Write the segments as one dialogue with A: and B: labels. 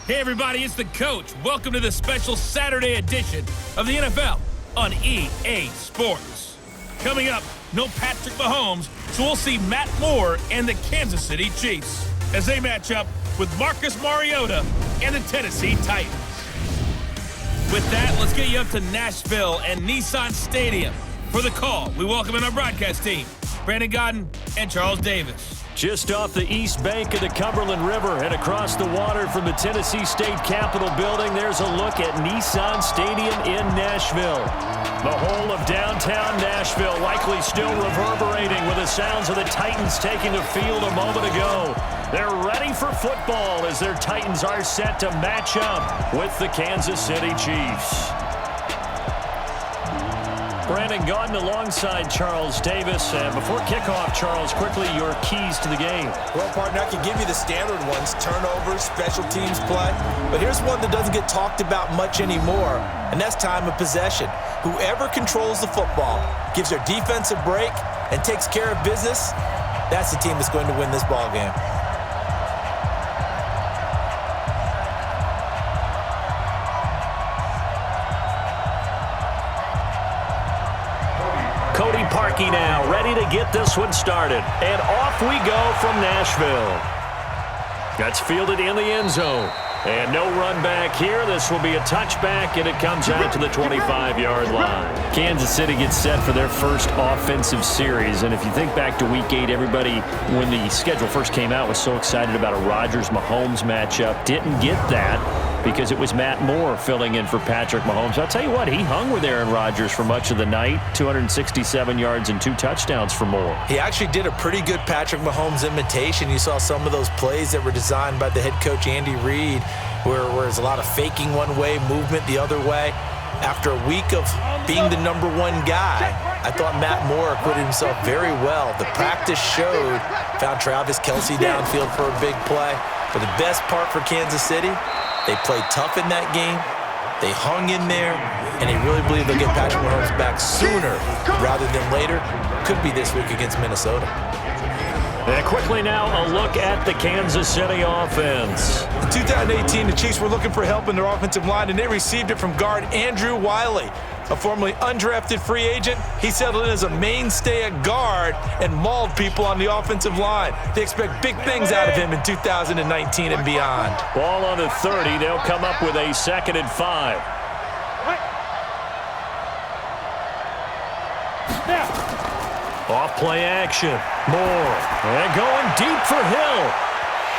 A: Hey everybody, it's the coach. Welcome to the special Saturday edition of the NFL on EA Sports. Coming up, no Patrick Mahomes, so we'll see Matt Moore and the Kansas City Chiefs as they match up with Marcus Mariota and the Tennessee Titans. With that, let's get you up to Nashville and Nissan Stadium. For the call, we welcome in our broadcast team, Brandon Godden and Charles Davis.
B: Just off the east bank of the Cumberland River and across the water from the Tennessee State Capitol building, there's a look at Nissan Stadium in Nashville. The whole of downtown Nashville likely still reverberating with the sounds of the Titans taking the field a moment ago. They're ready for football as their Titans are set to match up with the Kansas City Chiefs. Brandon Godden alongside Charles Davis. And before kickoff, Charles, quickly your keys to the game.
C: Well, partner, I can give you the standard ones, turnovers, special teams play. But here's one that doesn't get talked about much anymore, and that's time of possession. Whoever controls the football, gives their defense a break, and takes care of business, that's the team that's going to win this ball game.
B: Parkey now, ready to get this one started. And off we go from Nashville. That's fielded in the end zone. And no run back here. This will be a touchback, and it comes out to the 25-yard line. Kansas City gets set for their first offensive series. And if you think back to Week 8, everybody, when the schedule first came out, was so excited about a Rodgers-Mahomes matchup. Didn't get that because it was Matt Moore filling in for Patrick Mahomes. I'll tell you what, he hung with Aaron Rodgers for much of the night. 267 yards and 2 touchdowns for Moore.
C: He actually did a pretty good Patrick Mahomes imitation. You saw some of those plays that were designed by the head coach, Andy Reid, where there's a lot of faking one way, movement the other way. After a week of being the number one guy, I thought Matt Moore acquitted himself very well. The practice showed, found Travis Kelce downfield for a big play. But the best part for Kansas City, they played tough in that game. They hung in there, and they really believe they'll get Patrick Mahomes back sooner rather than later. Could be this week against Minnesota.
B: And quickly now, a look at the Kansas City offense.
C: In 2018, the Chiefs were looking for help in their offensive line, and they received it from guard Andrew Wiley, a formerly undrafted free agent. He settled in as a mainstay at guard and mauled people on the offensive line. They expect big things out of him in 2019 and beyond.
B: Ball on the 30. They'll come up with a 2nd and 5. Off play action. Moore. And going deep for Hill.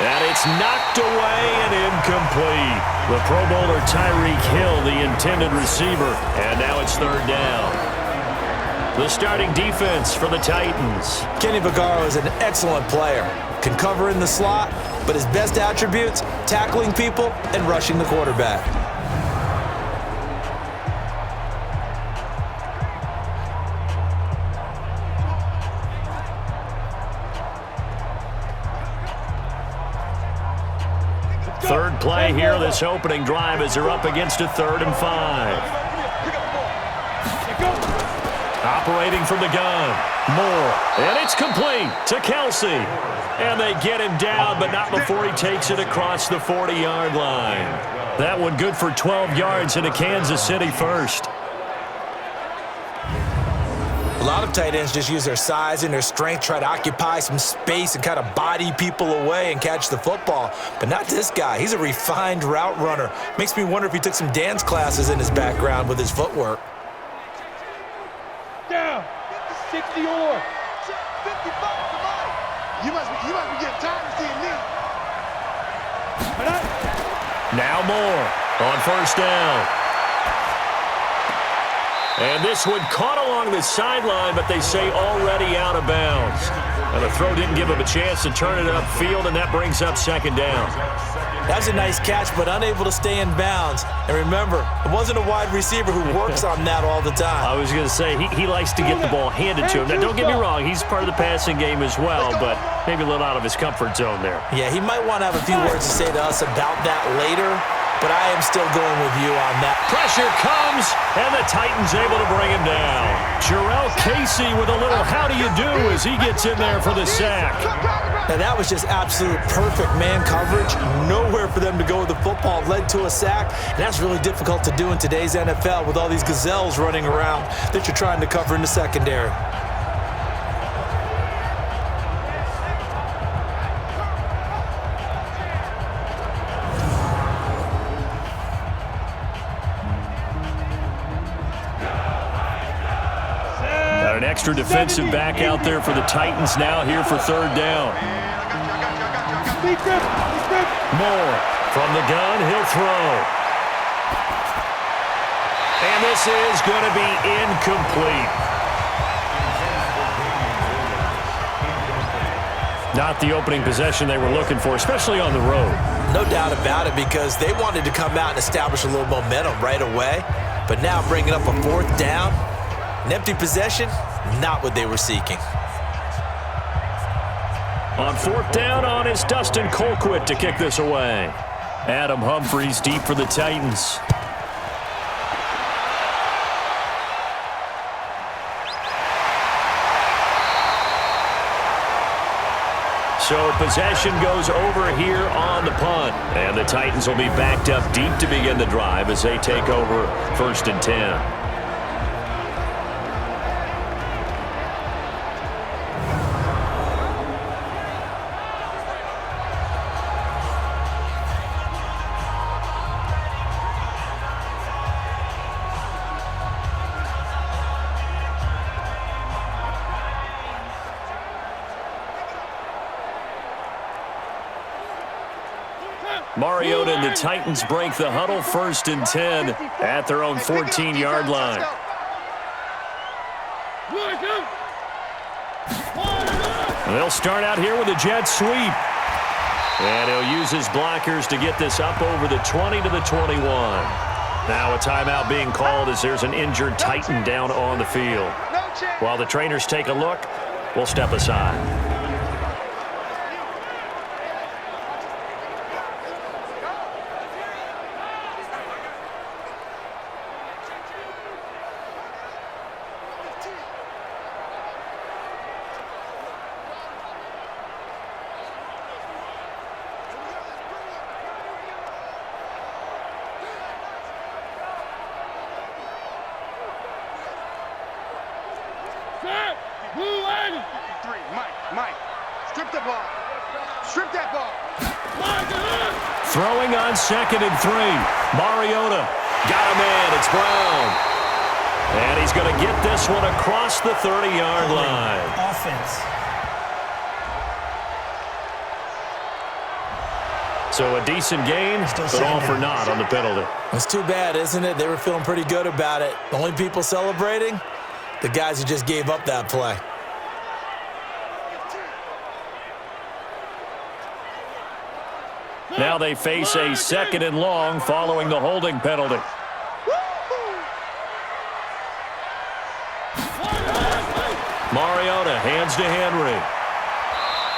B: And it's knocked away and incomplete. The Pro Bowler Tyreek Hill, the intended receiver. And now it's 3rd down. The starting defense for the Titans.
C: Kenny Vaccaro is an excellent player. Can cover in the slot, but his best attributes, tackling people and rushing the quarterback.
B: Third play here, this opening drive as they're up against a 3rd and 5. Operating from the gun, Moore, and it's complete to Kelce. And they get him down, but not before he takes it across the 40-yard line. That one good for 12 yards into Kansas City first.
C: A lot of tight ends just use their size and their strength, try to occupy some space and kind of body people away and catch the football. But not this guy. He's a refined route runner. Makes me wonder if he took some dance classes in his background with his footwork.
D: Down. 60 or 55. You must be getting tired of seeing me.
B: Now Moore on 1st down. And this one caught along the sideline, but they say already out of bounds. And the throw didn't give him a chance to turn it upfield, and that brings up 2nd down.
C: That's a nice catch, but unable to stay in bounds. And remember, it wasn't a wide receiver who works on that all the time.
B: I was going to say, he likes to get the ball handed to him. Now, don't get me wrong, he's part of the passing game as well, but maybe a little out of his comfort zone there.
C: Yeah, he might want to have a few words to say to us about that later. but I am still going with you on that.
B: Pressure comes, and the Titans able to bring him down. Jarrell Casey with a little how do you do as he gets in there for the sack.
C: And that was just absolute perfect man coverage. Nowhere for them to go with the football. Led to a sack. And that's really difficult to do in today's NFL with all these gazelles running around that you're trying to cover in the secondary.
B: Got an extra defensive back out there for the Titans now here for third down. Moore from the gun, he'll throw. And this is going to be incomplete. Not the opening possession they were looking for, especially on the road.
C: No doubt about it, because they wanted to come out and establish a little momentum right away. But now bringing up a fourth down, an empty possession, not what they were seeking.
B: On fourth down on is Dustin Colquitt to kick this away. Adam Humphries deep for the Titans. So possession goes over here on the punt. And the Titans will be backed up deep to begin the drive as they take over 1st and 10. Mariota and the Titans break the huddle, 1st and 10 at their own 14-yard line. And they'll start out here with a jet sweep. And he'll use his blockers to get this up over the 20 to the 21. Now a timeout being called as there's an injured Titan down on the field. While the trainers take a look, we'll step aside.
D: Mike, strip the ball. Strip that ball.
B: Throwing on 2nd and 3. Mariota got a man. It's Brown. And he's going to get this one across the 30-yard line.
C: Offense.
B: So a decent gain, but all for naught on the penalty.
C: It's too bad, isn't it? They were feeling pretty good about it. The only people celebrating, the guys who just gave up that play.
B: Now they face a 2nd and long following the holding penalty. Mariota hands to Henry.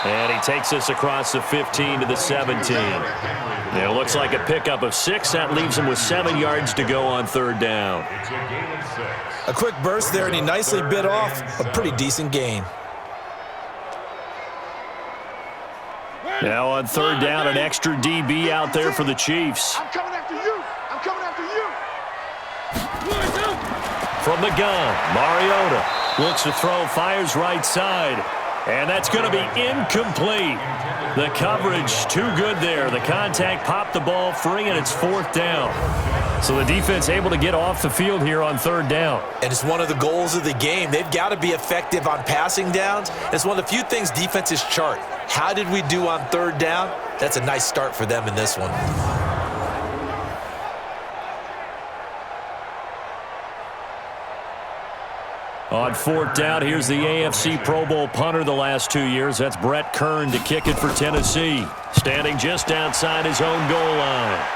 B: And he takes this across the 15 to the 17. Now it looks like a pickup of 6. That leaves him with 7 yards to go on 3rd down.
C: A quick burst there, and he nicely bit off a pretty decent gain.
B: Now on 3rd down, an extra DB out there for the Chiefs.
D: I'm coming after you. I'm coming after you.
B: From the gun, Mariota looks to throw, fires right side. And that's going to be incomplete. The coverage too good there. The contact popped the ball free, and it's 4th down. So the defense able to get off the field here on 3rd down.
C: And it's one of the goals of the game. They've got to be effective on passing downs. It's one of the few things defenses chart. How did we do on 3rd down? That's a nice start for them in this one.
B: On 4th down, here's the AFC Pro Bowl punter the last 2 years. That's Brett Kern to kick it for Tennessee. Standing just outside his own goal line.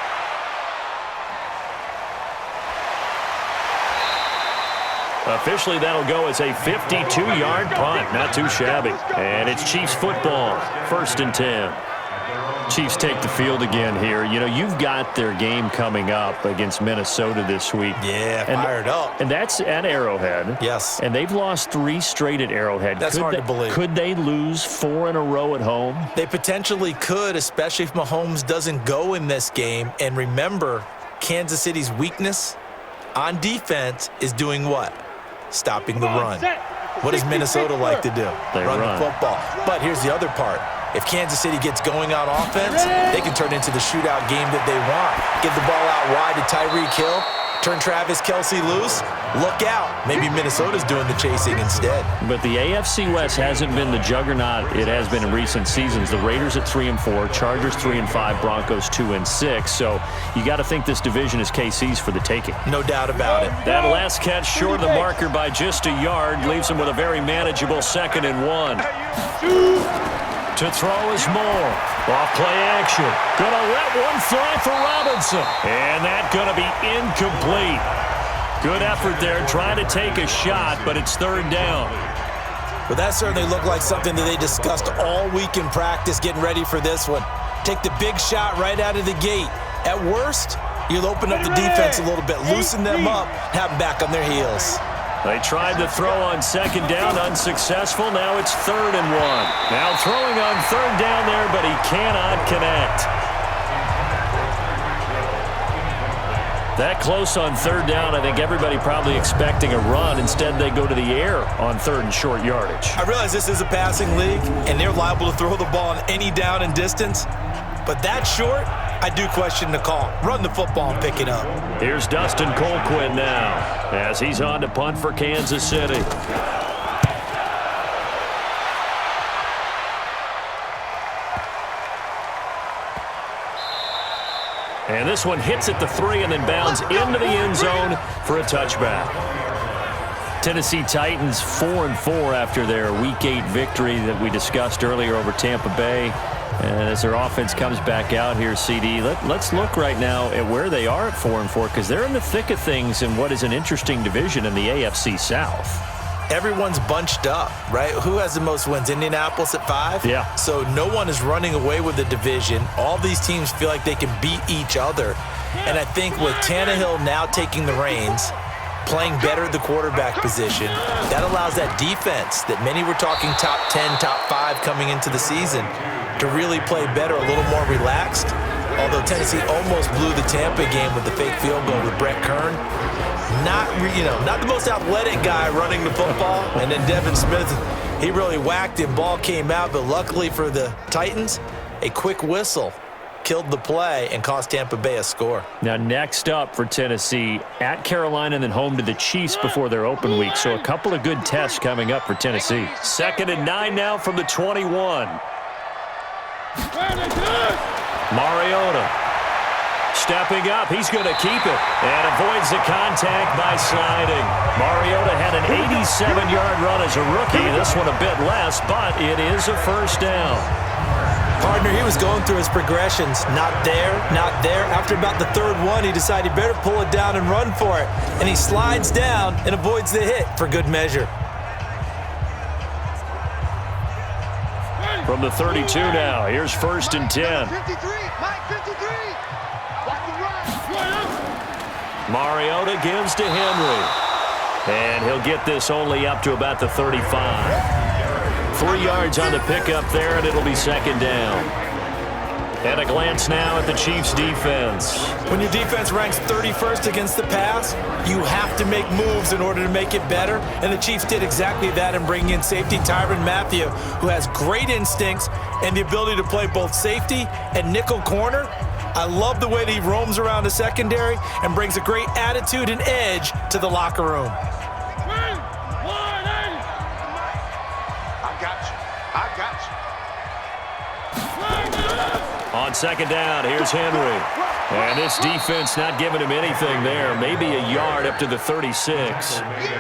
B: Officially, that'll go as a 52-yard punt. Not too shabby. And it's Chiefs football. 1st and 10. Chiefs take the field again here. You know, you've got their game coming up against Minnesota this week.
C: Yeah, fired up.
B: And that's at Arrowhead.
C: Yes.
B: And they've lost 3 straight at Arrowhead.
C: That's hard to believe.
B: Could they lose 4 in a row at home?
C: They potentially could, especially if Mahomes doesn't go in this game. And remember, Kansas City's weakness on defense is doing what? Stopping the run. What does Minnesota like to do?
B: They run
C: the football. But here's the other part. If Kansas City gets going on offense, they can turn into the shootout game that they want. Get the ball out wide to Tyreek Hill, turn Travis Kelce loose. Look out. Maybe Minnesota's doing the chasing instead.
B: But the AFC West hasn't been the juggernaut it has been in recent seasons. The Raiders at 3-4, Chargers 3-5, Broncos 2-6. So you got to think this division is KC's for the taking.
C: No doubt about it.
B: That last catch short of the marker by just a yard leaves him with a very manageable 2nd and 1. To throw is Moore. Off play action. Gonna let one fly for Robinson. And that's gonna be incomplete. Good effort there, trying to take a shot, but it's 3rd down.
C: Well, that certainly looked like something that they discussed all week in practice getting ready for this one. Take the big shot right out of the gate. At worst, you'll open up the defense a little bit, loosen them up, have them back on their heels.
B: They tried to throw on 2nd down, unsuccessful. Now it's 3rd and 1. Now throwing on 3rd down there, but he cannot connect. That close on 3rd down, I think everybody probably expecting a run. Instead, they go to the air on 3rd and short yardage.
C: I realize this is a passing league, and they're liable to throw the ball on any down and distance. But that short, I do question the call. Run the football and pick it up.
B: Here's Dustin Colquhoun now as he's on to punt for Kansas City. And this one hits at the 3 and then bounds into the end zone for a touchback. Tennessee Titans 4-4 after their Week 8 victory that we discussed earlier over Tampa Bay. And as their offense comes back out here, CD, let's look right now at where they are at 4-4 because they're in the thick of things in what is an interesting division in the AFC South.
C: Everyone's bunched up, right? Who has the most wins? Indianapolis at 5?
B: Yeah.
C: So no one is running away with the division. All these teams feel like they can beat each other. And I think with Tannehill now taking the reins, playing better at the quarterback position, that allows that defense that many were talking top 10, top 5 coming into the season to really play better, a little more relaxed. Although Tennessee almost blew the Tampa game with the fake field goal with Brett Kern. Not the most athletic guy running the football. And then Devin Smith, he really whacked him. Ball came out, but luckily for the Titans, a quick whistle killed the play and cost Tampa Bay a score.
B: Now next up for Tennessee, at Carolina and then home to the Chiefs before their open week. So a couple of good tests coming up for Tennessee. 2nd and 9 now from the 21. Mariota stepping up. He's going to keep it and avoids the contact by sliding. Mariota had an 87-yard run as a rookie. This one a bit less, but it is a 1st down.
C: Partner, he was going through his progressions. Not there, not there. After about the 3rd one, he decided he better pull it down and run for it. And he slides down and avoids the hit for good measure.
B: From the 32 now, here's 1st and 10.
D: 53, Mike 53. Watch the run.
B: Mariota gives to Henry. And he'll get this only up to about the 35. 3 yards on the pickup there, and it'll be 2nd down. And a glance now at the Chiefs' defense.
C: When your defense ranks 31st against the pass, you have to make moves in order to make it better. And the Chiefs did exactly that in bringing in safety Tyrann Mathieu, who has great instincts and the ability to play both safety and nickel corner. I love the way that he roams around the secondary and brings a great attitude and edge to the locker room.
B: On 2nd down, here's Henry. And this defense not giving him anything there. Maybe a yard up to the 36.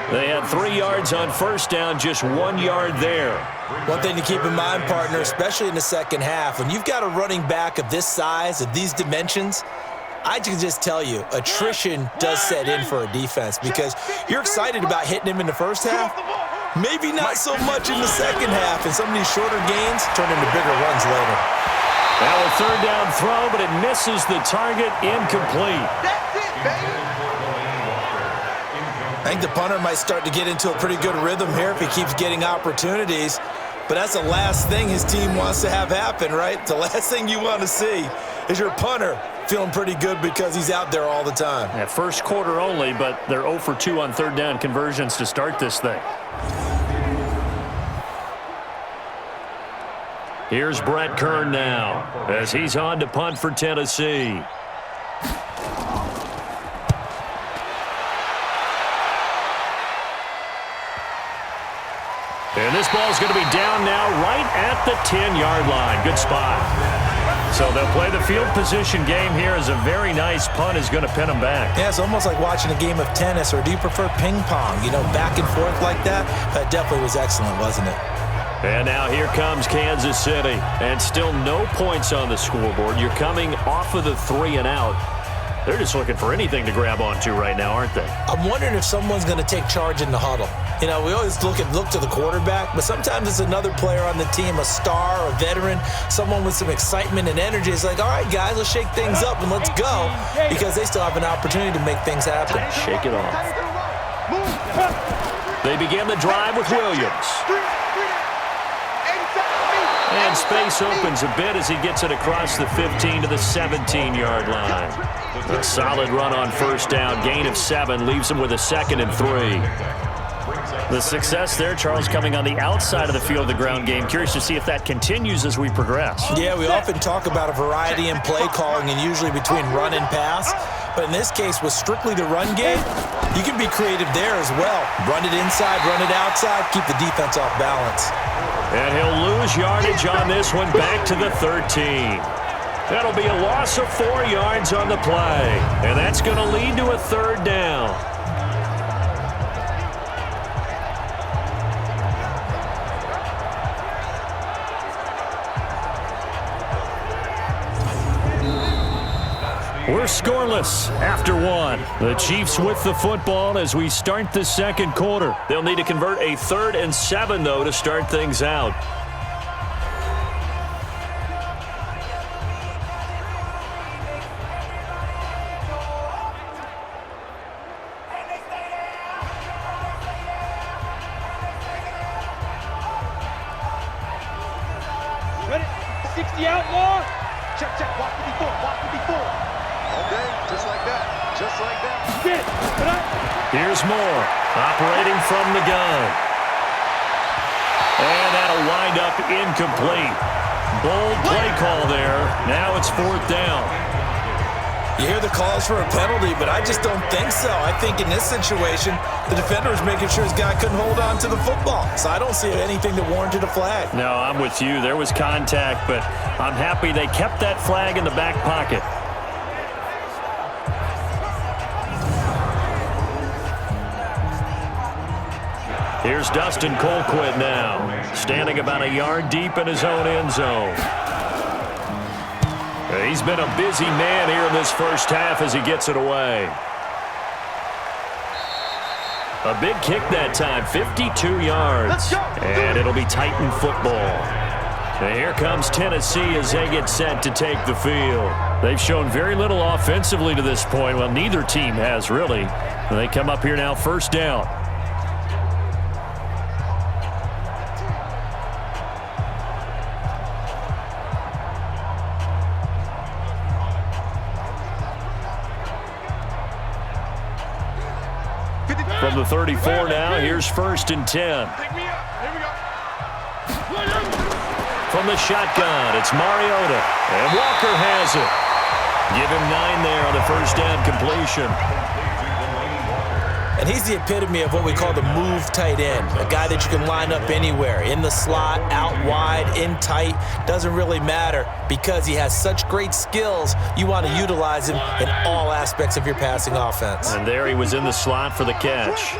B: They had 3 yards on 1st down, just 1 yard there.
C: One thing to keep in mind, partner, especially in the second half, when you've got a running back of this size, of these dimensions, I can just tell you, attrition does set in for a defense because you're excited about hitting him in the first half. Maybe not so much in the second half, and some of these shorter gains turn into bigger runs later.
B: Now a third down throw, but it misses the target, incomplete.
D: That's it, baby.
C: I think the punter might start to get into a pretty good rhythm here if he keeps getting opportunities. But that's the last thing his team wants to have happen, right? The last thing you want to see is your punter feeling pretty good because he's out there all the time.
B: Yeah, first quarter only, but they're 0 for 2 on third down conversions to start this thing. Here's Brett Kern now as he's on to punt for Tennessee. And this ball's going to be down now right at the 10-yard line. Good spot. So they'll play the field position game here as a very nice punt is going to pin them back.
C: Yeah, it's almost like watching a game of tennis, or do you prefer ping pong? You know, back and forth like that? That definitely was excellent, wasn't it?
B: And now here comes Kansas City. And still no points on the scoreboard. You're coming off of the 3 and out. They're just looking for anything to grab onto right now, aren't they?
C: I'm wondering if someone's going to take charge in the huddle. You know, we always look to the quarterback, but sometimes it's another player on the team, a star, a veteran, someone with some excitement and energy. It's like, all right, guys, let's shake things up and let's go, because they still have an opportunity to make things happen.
B: Shake it off. They begin the drive with Williams. And space opens a bit as he gets it across the 15 to the 17-yard line. A solid run on first down. Gain of 7 leaves him with a 2nd and 3. The success there, Charles, coming on the outside of the field of the ground game. Curious to see if that continues as we progress.
C: Yeah, we often talk about a variety in play calling and usually between run and pass. But in this case, with strictly the run game, you can be creative there as well. Run it inside, run it outside, keep the defense off balance.
B: And he'll lose yardage on this one back to the 13. That'll be a loss of 4 yards on the play. And that's going to lead to a third down. We're scoreless after 1. The Chiefs with the football as we start the second quarter. They'll need to convert a 3rd and 7, though, to start things out.
D: Ready? 60 outlaw. Check, check. Walk to before. Walk to before. Okay, just like that. Just like that. Get it.
B: Here's Moore, operating from the gun. And that'll wind up incomplete. Bold play call there. Now it's 4th down.
C: You hear the calls for a penalty, but I just don't think so. I think in this situation, the defender was making sure his guy couldn't hold on to the football. So I don't see anything that warranted a flag.
B: No, I'm with you. There was contact, but I'm happy they kept that flag in the back pocket. Here's Dustin Colquitt now, standing about a yard deep in his own end zone. He's been a busy man here in this first half as he gets it away. A big kick that time, 52 yards. And it'll be Titan football. And here comes Tennessee as they get set to take the field. They've shown very little offensively to this point. Well, neither team has really. And they come up here now, first down. From the 34 now, here's 1st and 10.
D: Pick me up. Here we go.
B: From the shotgun, it's Mariota. And Walker has it. Give him 9 there on the first down completion.
C: And he's the epitome of what we call the move tight end, a guy that you can line up anywhere, in the slot, out wide, in tight, doesn't really matter because he has such great skills. You want to utilize him in all aspects of your passing offense.
B: And there he was in the slot for the catch.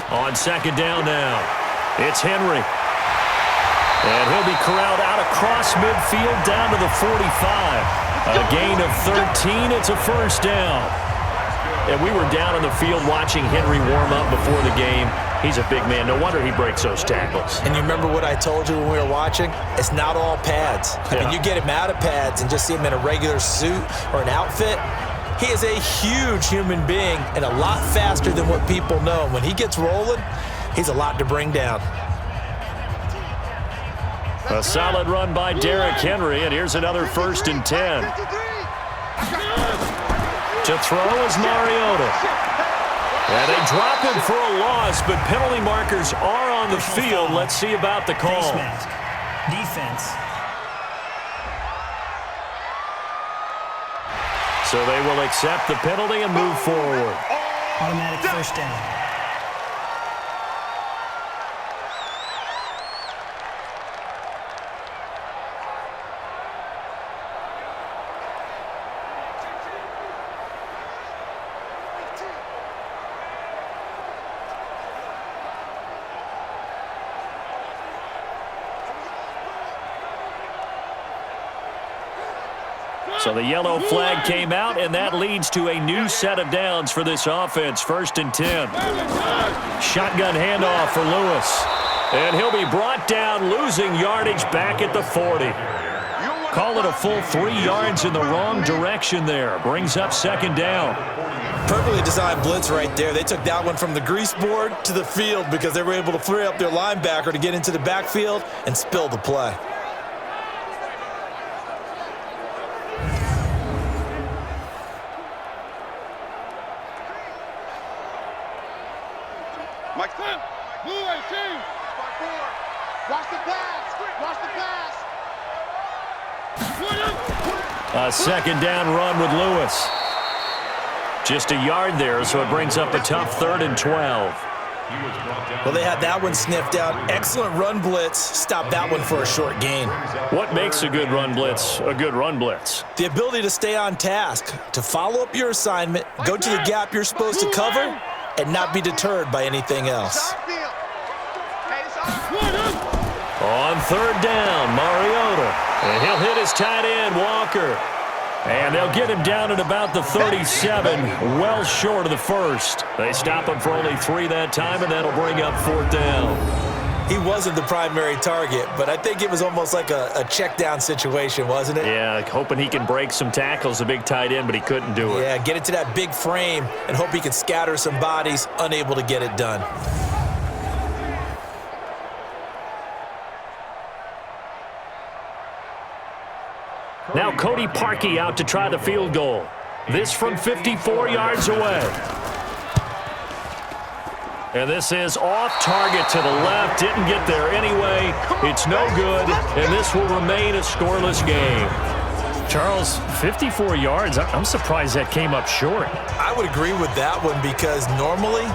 B: On 2nd down now, it's Henry. And he'll be corralled out across midfield down to the 45. A gain of 13, it's a first down. And we were down on the field watching Henry warm up before the game. He's a big man. No wonder he breaks those tackles.
C: And you remember what I told you when we were watching? It's not all pads. I mean, you get him out of pads and just see him in a regular suit or an outfit. He is a huge human being and a lot faster than what people know. When he gets rolling, he's a lot to bring down.
B: A solid run by Derrick Henry, and here's another 1st and 10. To throw is Mariota. And they drop him for a loss, but penalty markers are on the field. Let's see about the call.
E: Face mask. Defense.
B: So they will accept the penalty and move forward.
E: Automatic 1st down.
B: So the yellow flag came out, and that leads to a new set of downs for this offense. 1st and 10. Shotgun handoff for Lewis. And he'll be brought down, losing yardage back at the 40. Call it a full 3 yards in the wrong direction there. Brings up 2nd down.
C: Perfectly designed blitz right there. They took that one from the grease board to the field because they were able to free up their linebacker to get into the backfield and spill the play.
B: A 2nd down run with Lewis. Just a yard there, so it brings up a tough 3rd and 12.
C: Well, they had that one sniffed out. Excellent run blitz. Stopped that one for a short gain.
B: What makes a good run blitz a good run blitz?
C: The ability to stay on task, to follow up your assignment, go to the gap you're supposed to cover, and not be deterred by anything else.
B: On 3rd down, Mariota. And he'll hit his tight end, Walker. And they'll get him down at about the 37, well short of the 1st. They stop him for only 3 that time, and that'll bring up 4th down.
C: He wasn't the primary target, but I think it was almost like a check down situation, wasn't it?
B: Yeah, hoping he can break some tackles, a big tight end, but he couldn't do it.
C: Yeah, get it to that big frame and hope he can scatter some bodies, unable to get it done.
B: Now Cody Parkey out to try the field goal. This from 54 yards away. And this is off target to the left. Didn't get there anyway. It's no good, and this will remain a scoreless game. Charles, 54 yards. I'm surprised that came up short.
C: I would agree with that one because normally,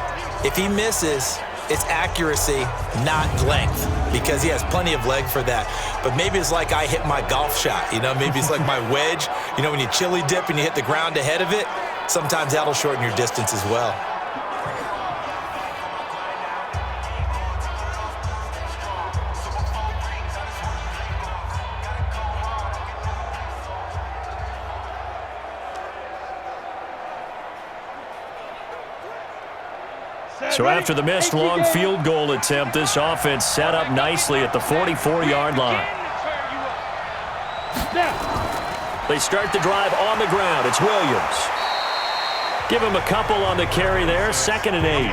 C: if he misses, it's accuracy, not length, because he has plenty of leg for that. But maybe it's like I hit my golf shot, you know? Maybe it's like my wedge. You know, when you chili dip and you hit the ground ahead of it, sometimes that'll shorten your distance as well.
B: So after the missed long field goal attempt, this offense set up nicely at the 44-yard line. They start the drive on the ground. It's Williams. Give him a couple on the carry there. 2nd and 8.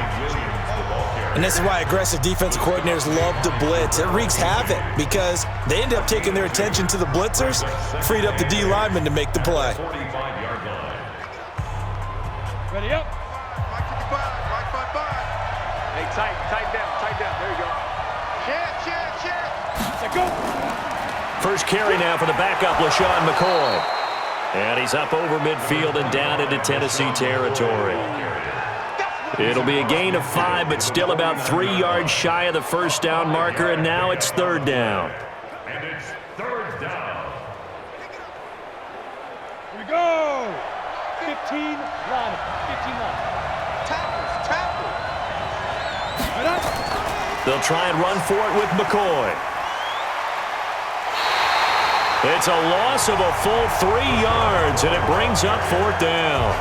C: And this is why aggressive defensive coordinators love to blitz. It wreaks havoc because they end up taking their attention to the blitzers, freed up the D lineman to make the play.
D: Ready up. Hey, tight down. There you go. Share. Let go.
B: First carry now for the backup, LaShawn McCoy. And he's up over midfield and down into Tennessee territory. It'll be a gain of 5, but still about 3 yards shy of the 1st down marker, and now it's 3rd down.
D: And it's 3rd down. Here we go. 15 line. Tackle.
B: They'll try and run for it with McCoy. It's a loss of a full 3 yards, and it brings up 4th down.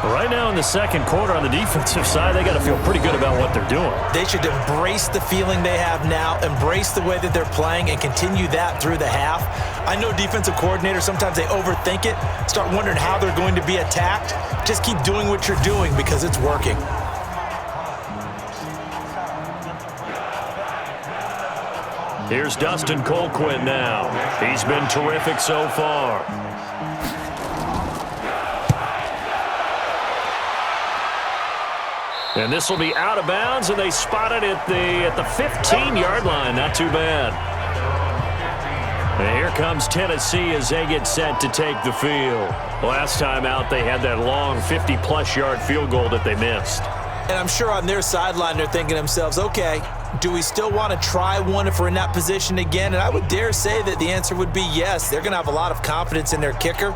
B: Right now in the second quarter on the defensive side, they got to feel pretty good about what they're doing.
C: They should embrace the feeling they have now, embrace the way that they're playing, and continue that through the half. I know defensive coordinators, sometimes they overthink it, start wondering how they're going to be attacked. Just keep doing what you're doing because it's working.
B: Here's Dustin Colquitt now. He's been terrific so far. And this will be out of bounds, and they spot it at the 15-yard line. Not too bad. And here comes Tennessee as they get set to take the field. Last time out, they had that long 50-plus yard field goal that they missed.
C: And I'm sure on their sideline they're thinking to themselves, okay, do we still want to try one if we're in that position again? And I would dare say that the answer would be yes. They're going to have a lot of confidence in their kicker.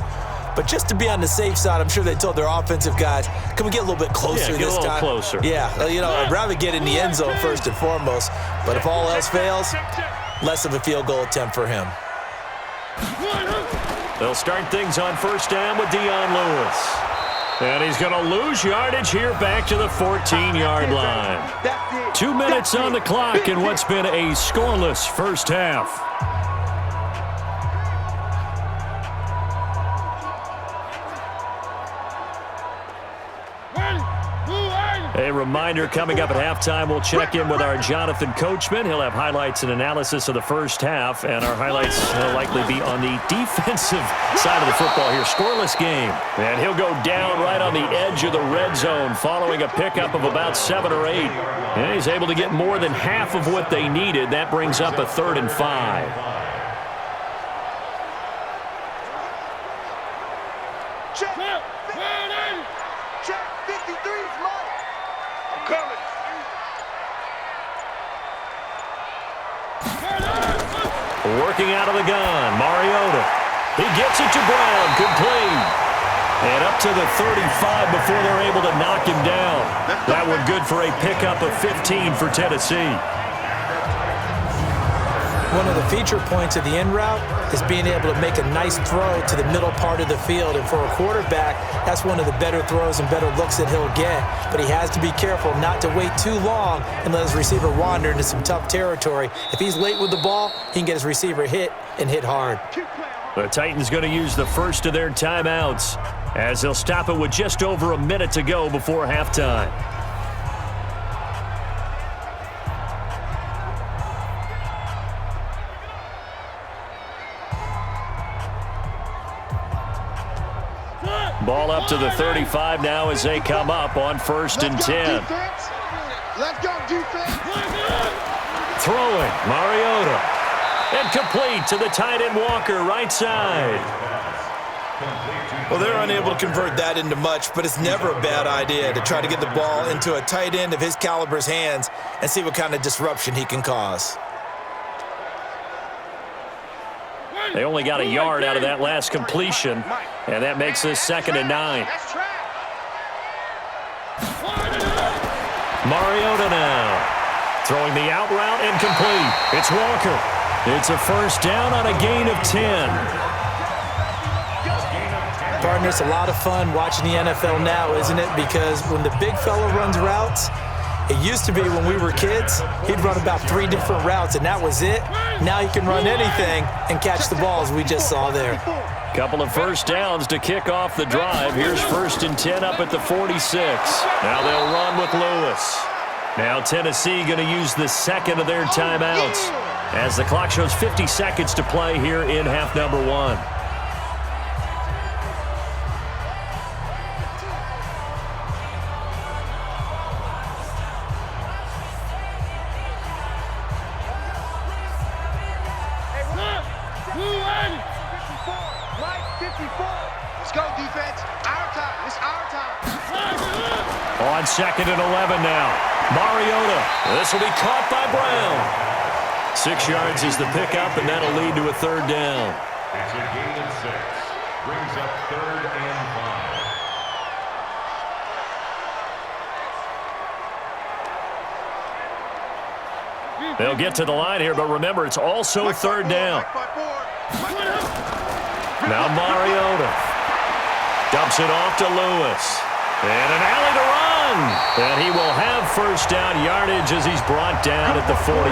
C: But just to be on the safe side, I'm sure they told their offensive guys, can we get a little bit closer this time?
B: Closer.
C: Yeah, I'd rather get in the end zone first and foremost. But if all else fails, less of a field goal attempt for him.
B: They'll start things on first down with Dion Lewis. And he's going to lose yardage here back to the 14-yard line. 2 minutes on the clock in what's been a scoreless first half. A reminder, coming up at halftime, we'll check in with our Jonathan Coachman. He'll have highlights and analysis of the first half, and our highlights will likely be on the defensive side of the football here. Scoreless game. And he'll go down right on the edge of the red zone following a pickup of about 7 or 8. And he's able to get more than half of what they needed. That brings up a 3rd and 5. Working out of the gun, Mariota. He gets it to Brown, complete. And up to the 35 before they're able to knock him down. That one good for a pickup of 15 for Tennessee.
C: One of the feature points of the in route is being able to make a nice throw to the middle part of the field. And for a quarterback, that's one of the better throws and better looks that he'll get. But he has to be careful not to wait too long and let his receiver wander into some tough territory. If he's late with the ball, he can get his receiver hit and hit hard.
B: The Titans going to use the first of their timeouts as they'll stop it with just over a minute to go before halftime. Ball up to the 35 now as they come up on 1st and 10.
D: Let's go, defense.
B: Throwing, Mariota. And complete to the tight end Walker, right side.
C: Well, they're unable to convert that into much, but it's never a bad idea to try to get the ball into a tight end of his caliber's hands and see what kind of disruption he can cause.
B: They only got a yard out of that last completion, and that makes this 2nd and 9. Mariota now. Throwing the out route and complete. It's Walker. It's a first down on a gain of 10.
C: Partner, it's a lot of fun watching the NFL now, isn't it? Because when the big fella runs routes, it used to be when we were kids, he'd run about 3 different routes, and that was it. Now he can run anything and catch the ball, as we just saw there.
B: Couple of first downs to kick off the drive. Here's 1st and 10 up at the 46. Now they'll run with Lewis. Now Tennessee going to use the 2nd of their timeouts as the clock shows 50 seconds to play here in half number 1.
D: Let's go, defense. Our time. It's our time.
B: On 2nd and 11 now. Mariota. This will be caught by Brown. 6 yards is the pickup, and that'll lead to a 3rd down.
F: It's a gain of 6. Brings up 3rd and 5.
B: They'll get to the line here, but remember, it's also 3rd down. Now Mariota dumps it off to Lewis. And an alley to run. And he will have first down yardage as he's brought down at the 41.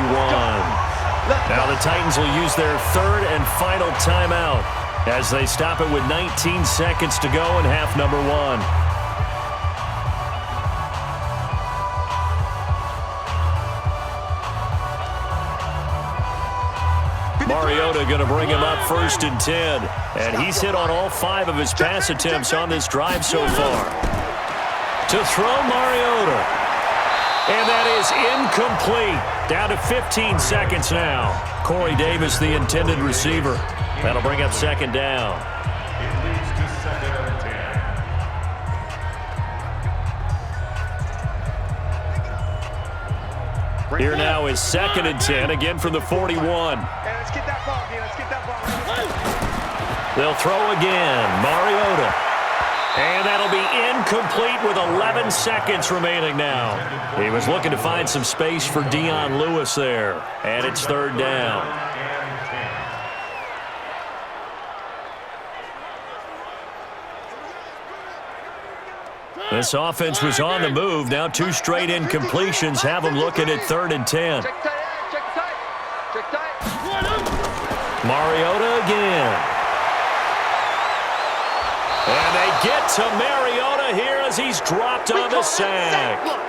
B: Now the Titans will use their third and final timeout as they stop it with 19 seconds to go in half number 1. Mariota going to bring him up first and 10. And he's hit on all 5 of his pass attempts on this drive so far. To throw Mariota. And that is incomplete. Down to 15 seconds now. Corey Davis, the intended receiver. That'll bring up second down.
F: It leads to second and 10.
B: Here now is second and 10, again from the 41.
D: Let's get that ball, man. Let's get that ball.
B: They'll throw again. Mariota. And that'll be incomplete with 11 seconds remaining now. He was looking to find some space for Dion Lewis there. And it's third down. This offense was on the move. Now 2 straight incompletions have them looking at third and 10.
D: Check tight. Check tight.
B: Mariota again. And they get to Mariota here as he's dropped on the sack.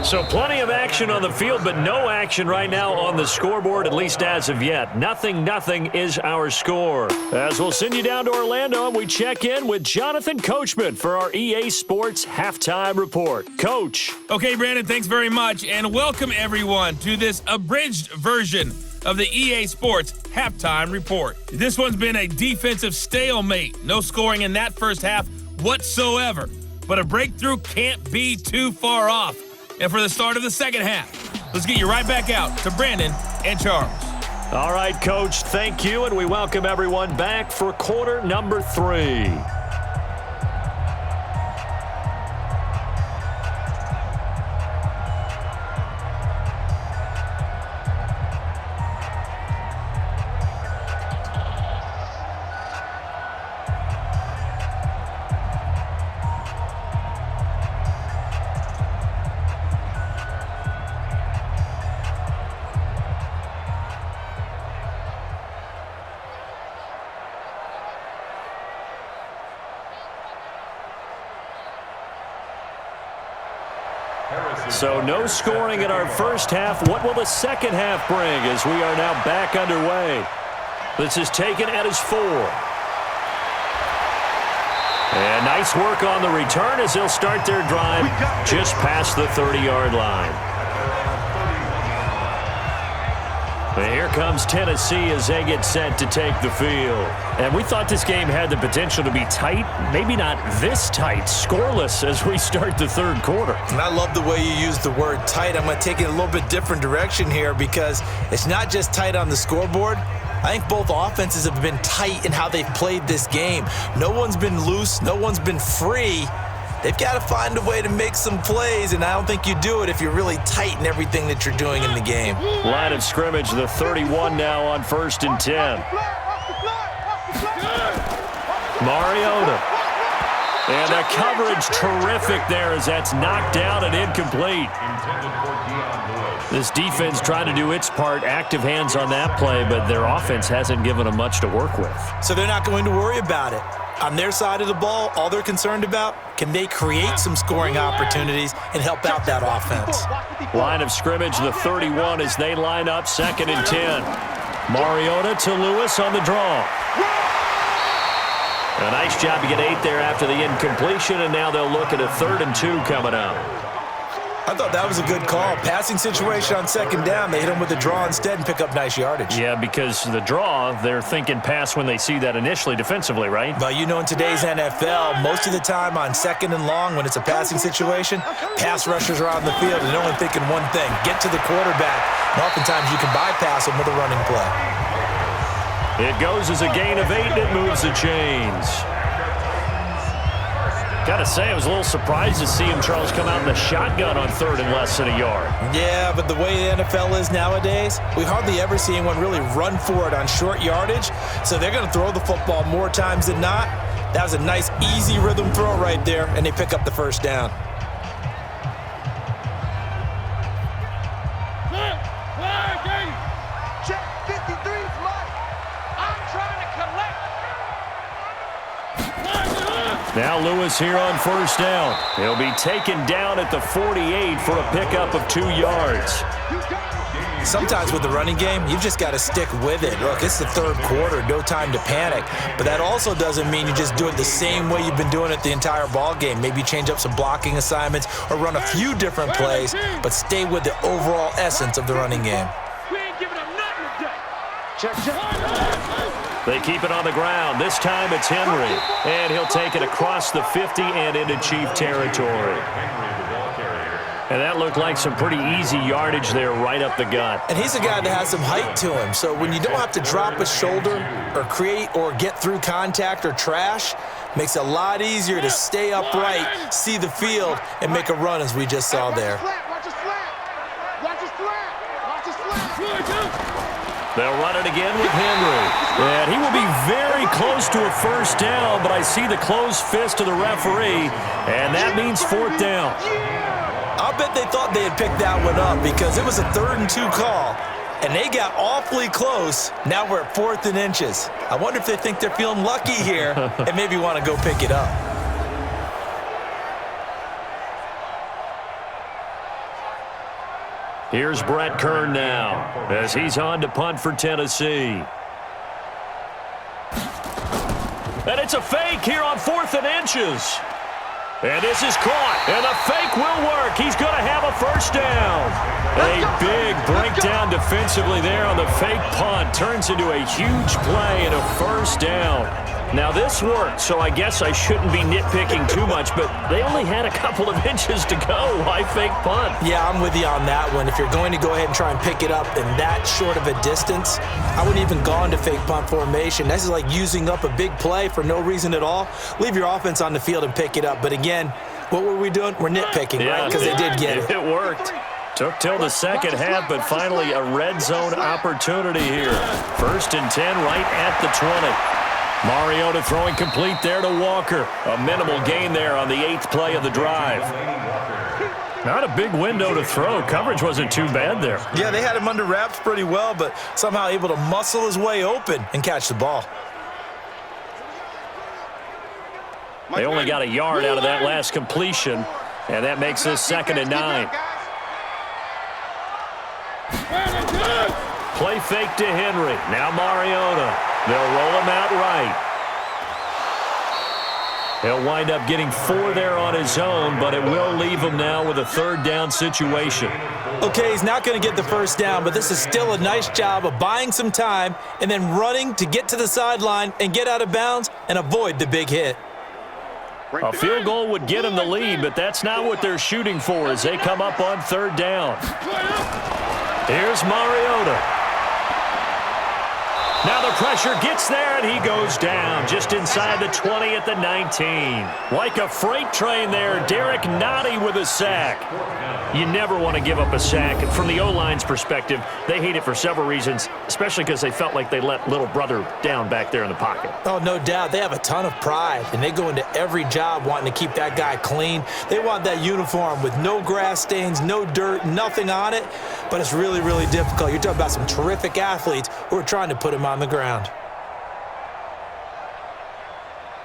B: So plenty of action on the field, but no action right now on the scoreboard, at least as of yet. 0-0 is our score. As we'll send you down to Orlando, and we check in with Jonathan Coachman for our EA Sports Halftime Report. Coach.
A: Okay, Brandon, thanks very much, and welcome everyone to this abridged version of the EA Sports Halftime Report. This one's been a defensive stalemate. No scoring in that first half whatsoever, but a breakthrough can't be too far off. And for the start of the second half, let's get you right back out to Brandon and Charles.
B: All right, Coach, thank you, and we welcome everyone back for quarter number 3. So no scoring in our first half. What will the second half bring as we are now back underway? This is taken at his 4. And nice work on the return as they'll start their drive just past the 30-yard line. And here comes Tennessee as they get set to take the field. And we thought this game had the potential to be tight, maybe not this tight, scoreless as we start the third quarter.
C: And I love the way you use the word tight. I'm going to take it a little bit different direction here because it's not just tight on the scoreboard. I think both offenses have been tight in how they've played this game. No one's been loose. No one's been free. They've got to find a way to make some plays, and I don't think you do it if you're really tight in everything that you're doing in the game.
B: Line of scrimmage, the 31 now on first and 10. Mariota. And the coverage terrific there as that's knocked down and incomplete. This defense trying to do its part, active hands on that play, but their offense hasn't given them much to work with.
C: So they're not going to worry about it. On their side of the ball, all they're concerned about, can they create some scoring opportunities and help out that offense?
B: Line of scrimmage, the 31 as they line up second and 10. Mariota to Lewis on the draw. A nice job to get 8 there after the incompletion, and now they'll look at a 3rd and 2 coming up.
C: I thought that was a good call. Passing situation on second down. They hit him with a draw instead and pick up nice yardage.
B: Yeah, because the draw, they're thinking pass when they see that initially defensively, right?
C: But you know, in today's NFL, most of the time on second and long, when it's a passing situation, pass rushers are on the field and they're only thinking one thing, get to the quarterback. And oftentimes you can bypass them with a running play.
B: It goes as a gain of 8, and it moves the chains. Gotta say, I was a little surprised to see him, Charles, come out in the shotgun on third and less than a yard.
C: Yeah, but the way the NFL is nowadays, we hardly ever see anyone really run for it on short yardage. So they're going to throw the football more times than not. That was a nice, easy rhythm throw right there, and they pick up the first down.
D: Check 53's Mike. I'm trying to collect.
B: Now Lewis here on first down. He'll be taken down at the 48 for a pickup of 2 yards.
C: Sometimes with the running game, you've just got to stick with it. Look, it's the third quarter, no time to panic. But that also doesn't mean you just do it the same way you've been doing it the entire ball game. Maybe change up some blocking assignments or run a few different plays, but stay with the overall essence of the running game.
D: We ain't giving up nothing today. Check.
B: They keep it on the ground. This time it's Henry. And he'll take it across the 50 and into Chief territory. And that looked like some pretty easy yardage there right up the gut.
C: And he's a guy that has some height to him. So when you don't have to drop a shoulder or create or get through contact or trash, makes it a lot easier to stay upright, see the field, and make a run as we just saw there.
D: Watch his flat. Watch his flat. Watch his flat.
B: They'll run it again with Henry. And he will be very close to a first down, but I see the closed fist of the referee, and that means fourth down.
C: I'll bet they thought they had picked that one up because it was a 3rd and 2 call, and they got awfully close. Now we're at 4th and inches. I wonder if they think they're feeling lucky here and maybe want to go pick it up.
B: Here's Brett Kern now as he's on to punt for Tennessee. And it's a fake here on 4th and inches. And this is caught, and the fake will work. He's going to have a first down. A big breakdown defensively there on the fake punt. Turns into a huge play and a first down. Now, this worked, so I guess I shouldn't be nitpicking too much, but they only had a couple of inches to go. Why fake punt?
C: Yeah, I'm with you on that one. If you're going to go ahead and try and pick it up in that short of a distance, I wouldn't even go into fake punt formation. This is like using up a big play for no reason at all. Leave your offense on the field and pick it up. But again, what were we doing? We're nitpicking, right? Because they did get it.
B: It worked. Took till the second half, but finally a red zone opportunity here. 1st and 10 right at the 20. Mariota throwing complete there to Walker. A minimal gain there on the 8th play of the drive. Not a big window to throw. Coverage wasn't too bad there.
C: Yeah, they had him under wraps pretty well, but somehow able to muscle his way open and catch the ball.
B: They only got a yard out of that last completion, and that makes this 2nd and 9. Play fake to Henry. Now Mariota. They'll roll him out right. He'll wind up getting 4 there on his own, but it will leave him now with a 3rd down situation.
C: Okay, he's not going to get the first down, but this is still a nice job of buying some time and then running to get to the sideline and get out of bounds and avoid the big hit.
B: A field goal would get him the lead, but that's not what they're shooting for as they come up on 3rd down. Here's Mariota. Now the pressure gets there, and he goes down just inside the 20 at the 19. Like a freight train there, Derek Nottie with a sack. You never want to give up a sack. From the O-line's perspective, they hate it for several reasons, especially because they felt like they let little brother down back there in the pocket.
C: Oh, no doubt. They have a ton of pride, and they go into every job wanting to keep that guy clean. They want that uniform with no grass stains, no dirt, nothing on it, but it's really, really difficult. You're talking about some terrific athletes who are trying to put him on the ground.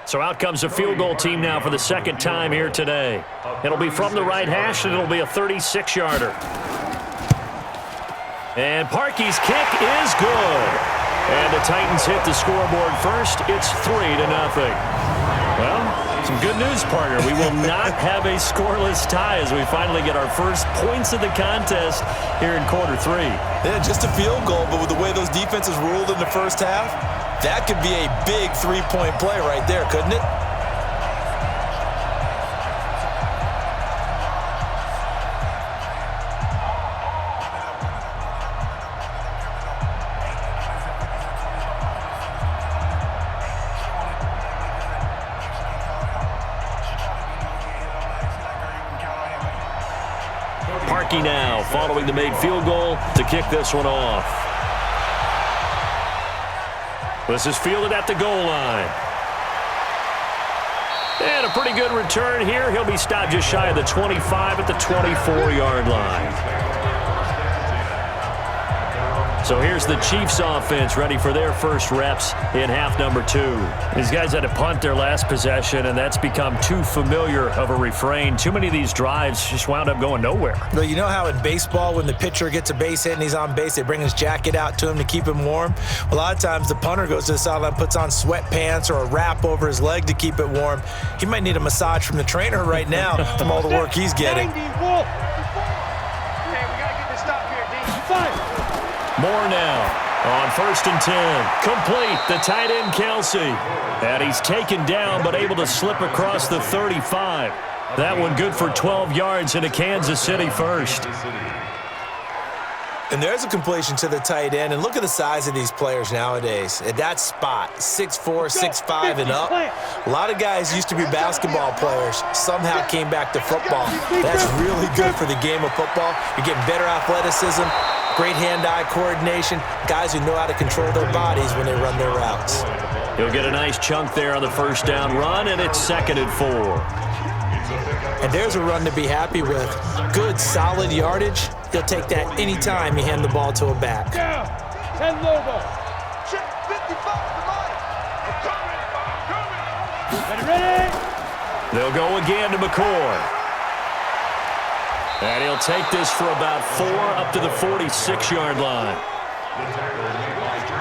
B: So out comes a field goal team now for the 2nd time here today. It'll be from the right hash, and it'll be a 36-yarder. And Parkey's kick is good. And the Titans hit the scoreboard first. It's 3-0. Well, Some good news, partner. We will not have a scoreless tie as we finally get our first points of the contest here in quarter 3.
C: Yeah, just a field goal, but with the way those defenses ruled in the first half, that could be a big three-point play right there, couldn't it?
B: Now, following the made field goal to kick this one off. This is fielded at the goal line. And a pretty good return here. He'll be stopped just shy of the 25 at the 24-yard line. So here's the Chiefs offense ready for their first reps in half number 2. These guys had to punt their last possession, and that's become too familiar of a refrain. Too many of these drives just wound up going nowhere.
C: Well, you know how in baseball when the pitcher gets a base hit and he's on base, they bring his jacket out to him to keep him warm? A lot of times the punter goes to the sideline, puts on sweatpants or a wrap over his leg to keep it warm. He might need a massage from the trainer right now from all the work he's getting.
B: More now on 1st and 10. Complete, the tight end Kelsey. And he's taken down but able to slip across the 35. That one good for 12 yards into Kansas City first.
C: And there's a completion to the tight end. And look at the size of these players nowadays. At that spot, 6'4", 6'5", and up. A lot of guys used to be basketball players. Somehow came back to football. That's really good for the game of football. You're getting better athleticism, great hand-eye coordination, guys who know how to control their bodies when they run their routes.
B: He'll get a nice chunk there on the first down run, and it's 2nd and 4.
C: And there's a run to be happy with. Good, solid yardage. He'll take that any time you hand the ball to a back.
D: 10 logo. Check 55 to ready.
B: They'll go again to McCoy. And he'll take this for about 4 up to the 46-yard line.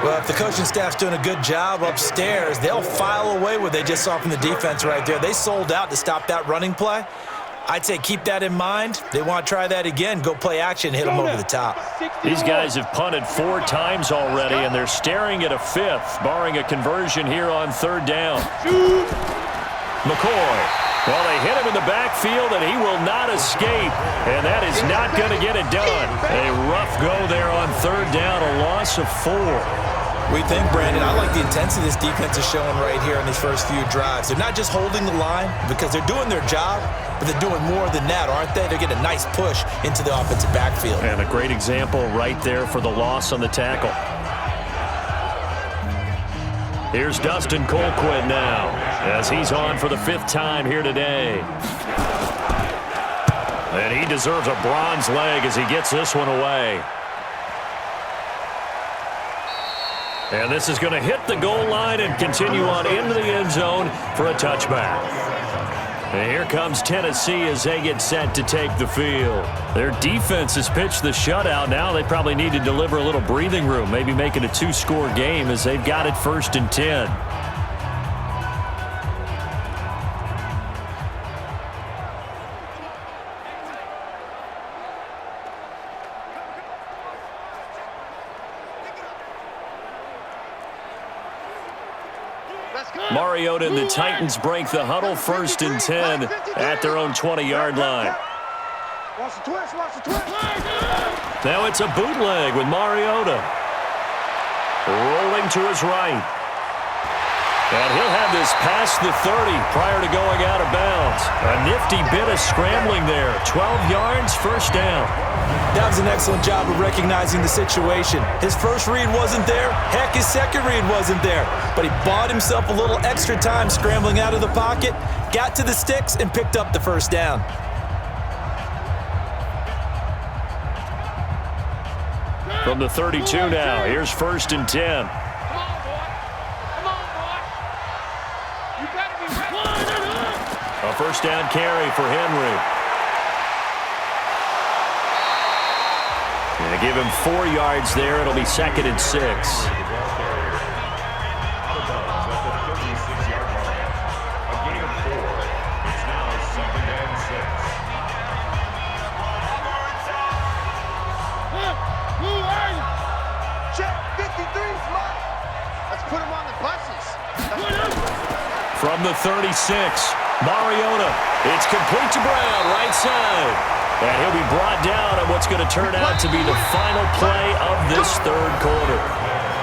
C: Well, if the coaching staff's doing a good job upstairs, they'll file away what they just saw from the defense right there. They sold out to stop that running play. I'd say keep that in mind. They want to try that again. Go play action, hit them over the top.
B: These guys have punted 4 times already, and they're staring at a 5th, barring a conversion here on 3rd down. McCoy. Well, they hit him in the backfield, and he will not escape. And that is not going to get it done. A rough go there on 3rd down, a loss of 4.
C: We think, Brandon, I like the intensity this defense is showing right here in these first few drives. They're not just holding the line because they're doing their job, but they're doing more than that, aren't they? They're getting a nice push into the offensive backfield.
B: And a great example right there for the loss on the tackle. Here's Dustin Colquitt now as he's on for the 5th time here today. And he deserves a bronze leg as he gets this one away. And this is going to hit the goal line and continue on into the end zone for a touchback. And here comes Tennessee as they get set to take the field. Their defense has pitched the shutout. Now they probably need to deliver a little breathing room, maybe make it a 2-score game as they've got it 1st and 10. Mariota and the Titans break the huddle 1st and 10 at their own 20-yard line. Now it's a bootleg with Mariota. Rolling to his right. And he'll have this past the 30 prior to going out of bounds. A nifty bit of scrambling there. 12 yards, 1st down.
C: That was an excellent job of recognizing the situation. His first read wasn't there. Heck, his second read wasn't there. But he bought himself a little extra time scrambling out of the pocket, got to the sticks, and picked up the 1st down.
B: From the 32 now, here's 1st and 10. A 1st down carry for Henry. And give him 4 yards there. It'll be 2nd and 6. the 36. Mariota. It's complete to Brown, right side. And he'll be brought down on what's going to turn out to be the final play of this third quarter.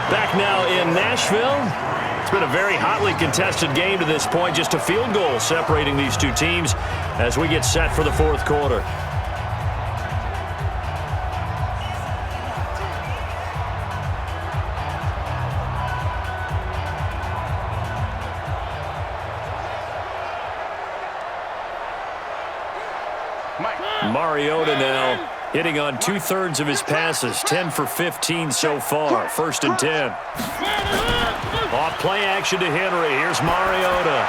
B: Back now in Nashville. It's been a very hotly contested game to this point. Just a field goal separating these two teams as we get set for the fourth quarter. Mariota now hitting on 2/3 of his passes, 10 for 15 so far. 1st and 10. Off play action to Henry. Here's Mariota.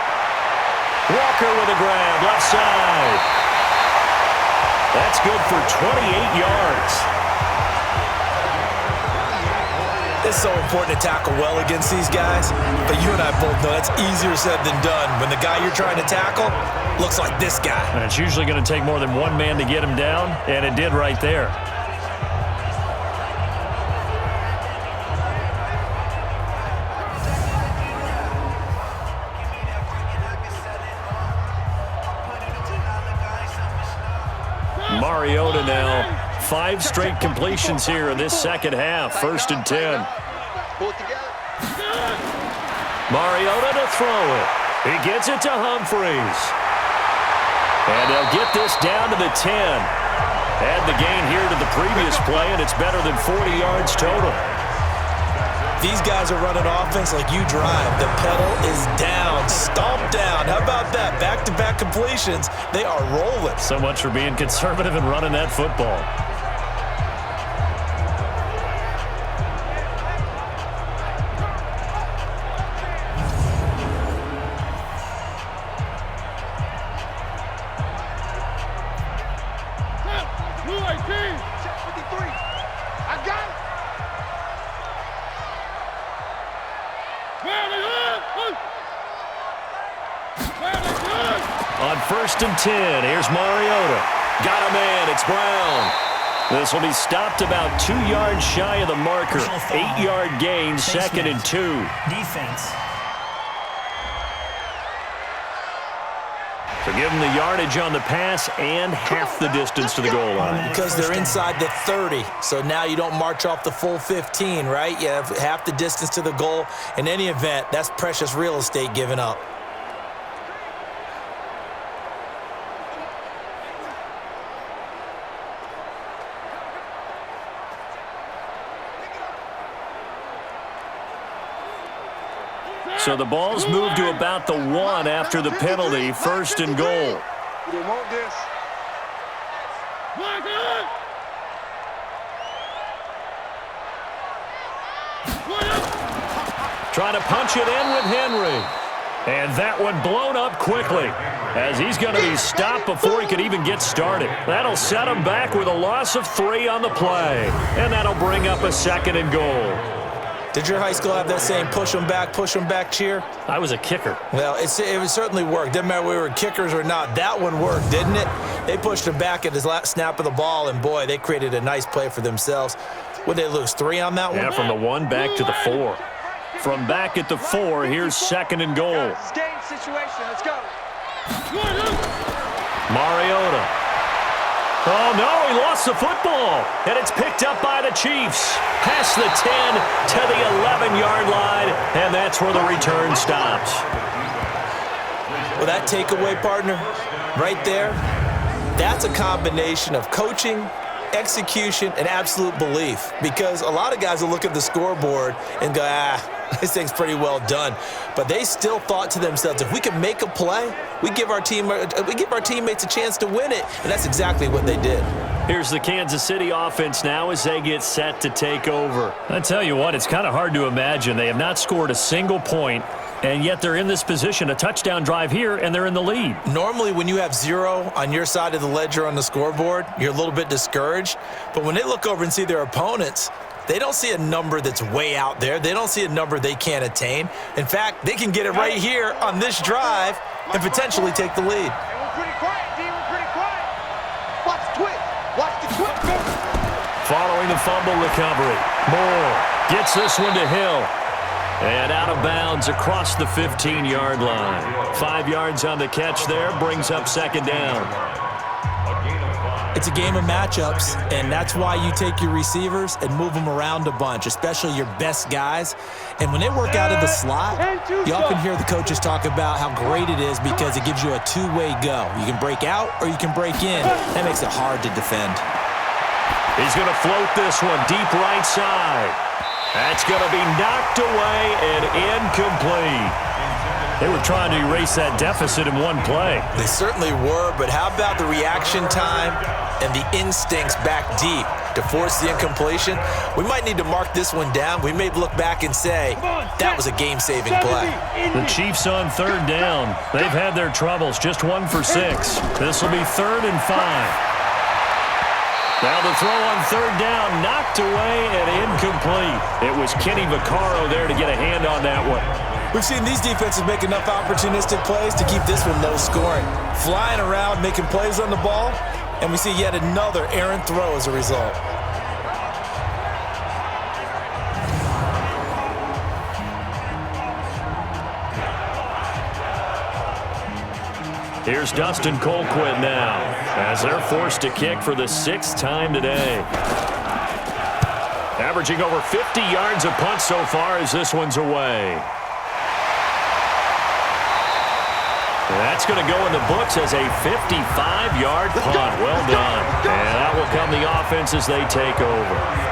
B: Walker with a grab, left side. That's good for 28 yards.
C: It's so important to tackle well against these guys, but you and I both know that's easier said than done when the guy you're trying to tackle looks like this guy.
B: And it's usually going to take more than one man to get him down, and it did right there. Mariota now, 5 straight completions here in this second half. 1st and 10. Mariota to throw it. He gets it to Humphries. And they'll get this down to the 10. Add the gain here to the previous play, and it's better than 40 yards total.
C: These guys are running offense like you drive. The pedal is down, stomped down. How about that? Back-to-back completions. They are rolling.
B: So much for being conservative and running that football. On 1st and 10, here's Mariota. Got a man, it's Brown. This will be stopped about 2 yards shy of the marker. 8-yard gain, 2nd and 2.
E: Defense.
B: So give them the yardage on the pass and half the distance to the goal line.
C: Because they're inside the 30, so now you don't march off the full 15, right? You have half the distance to the goal. In any event, that's precious real estate given up.
B: So the ball's moved to about the 1 after the penalty. 1st and goal.
D: They want this.
B: Trying to punch it in with Henry. And that one blown up quickly as he's going to be stopped before he could even get started. That'll set him back with a loss of 3 on the play. And that'll bring up a 2nd and goal.
C: Did your high school have that same push them back cheer?
B: I was a kicker.
C: Well, it certainly worked. Didn't matter if we were kickers or not. That one worked, didn't it? They pushed him back at his last snap of the ball, and, boy, they created a nice play for themselves. Would they lose 3 on that one?
B: Yeah, from the 1 back to the 4. From back at the 4, here's 2nd and goal.
D: Game situation. Let's go.
B: Mariota. Oh, no, he lost the football. And it's picked up by the Chiefs. Past the 10 to the 11-yard line, and that's where the return stops.
C: Well, that takeaway, partner, right there, that's a combination of coaching, execution, and absolute belief. Because a lot of guys will look at the scoreboard and go, this thing's pretty well done. But they still thought to themselves, if we can make a play, we give our teammates a chance to win it. And that's exactly what they did.
B: Here's the Kansas City offense now as they get set to take over. I tell you what, it's kind of hard to imagine. They have not scored a single point, and yet they're in this position, a touchdown drive here, and they're in the lead.
C: Normally, when you have 0 on your side of the ledger on the scoreboard, you're a little bit discouraged. But when they look over and see their opponents, they don't see a number that's way out there. They don't see a number they can't attain. In fact, they can get it right here on this drive and potentially take the lead.
D: We're pretty quiet, D. We're pretty quiet. Watch the twist. Watch the twist.
B: Following the fumble recovery, Moore gets this one to Hill. And out of bounds across the 15-yard line. 5 yards on the catch there, brings up second down.
C: It's a game of matchups, and that's why you take your receivers and move them around a bunch, especially your best guys. And when they work out of the slot, you often hear the coaches talk about how great it is because it gives you a two-way go. You can break out or you can break in. That makes it hard to defend.
B: He's going to float this one deep right side. That's going to be knocked away and incomplete.
A: They were trying to erase that deficit in one play.
C: They certainly were, but how about the reaction time and the instincts back deep to force the incompletion? We might need to mark this one down. We may look back and say, that was a game-saving play.
A: The Chiefs on third down. They've had their troubles, just 1 for 6. This will be 3rd and 5. Now the throw on third down, knocked away and incomplete. It was Kenny Vaccaro there to get a hand on that one.
C: We've seen these defenses make enough opportunistic plays to keep this one low scoring. Flying around, making plays on the ball, and we see yet another errant throw as a result.
B: Here's Dustin Colquitt now, as they're forced to kick for the 6th time today. Averaging over 50 yards a punt so far as this one's away. That's going to go in the books as a 55-yard punt. Well done. And that will come the offense as they take over.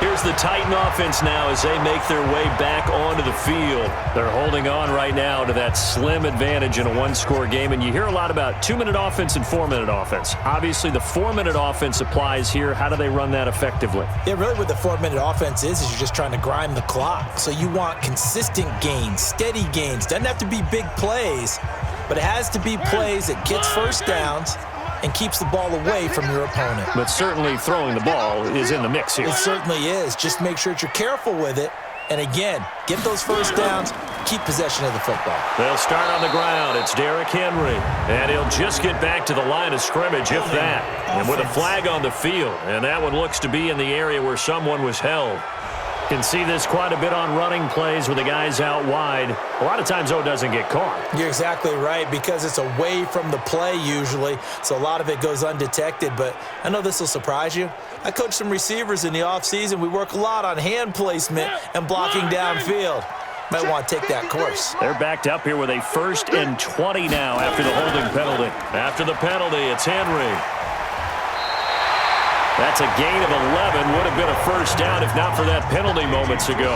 B: Here's the Titan offense now as they make their way back onto the field. They're holding on right now to that slim advantage in a one-score game. And you hear a lot about 2-minute offense and 4-minute offense. Obviously, the 4-minute offense applies here. How do they run that effectively?
C: Yeah, really what the 4-minute offense is you're just trying to grind the clock. So you want consistent gains, steady gains. Doesn't have to be big plays, but it has to be plays that gets first downs and keeps the ball away from your opponent.
B: But certainly throwing the ball is in the mix here.
C: It certainly is. Just make sure that you're careful with it. And again, get those first downs, keep possession of the football.
B: They'll start on the ground. It's Derrick Henry. And he'll just get back to the line of scrimmage, if that. And with a flag on the field. And that one looks to be in the area where someone was held. Can see this quite a bit on running plays with the guys out wide. A lot of times, though, it doesn't get caught.
C: You're exactly right, because it's away from the play usually, so a lot of it goes undetected. But I know this will surprise you. I coach some receivers in the offseason. We work a lot on hand placement and blocking downfield. Might want to take that course.
B: They're backed up here with a 1st and 20 now after the holding penalty. After the penalty, it's Henry. That's a gain of 11. Would have been a first down if not for that penalty moments ago.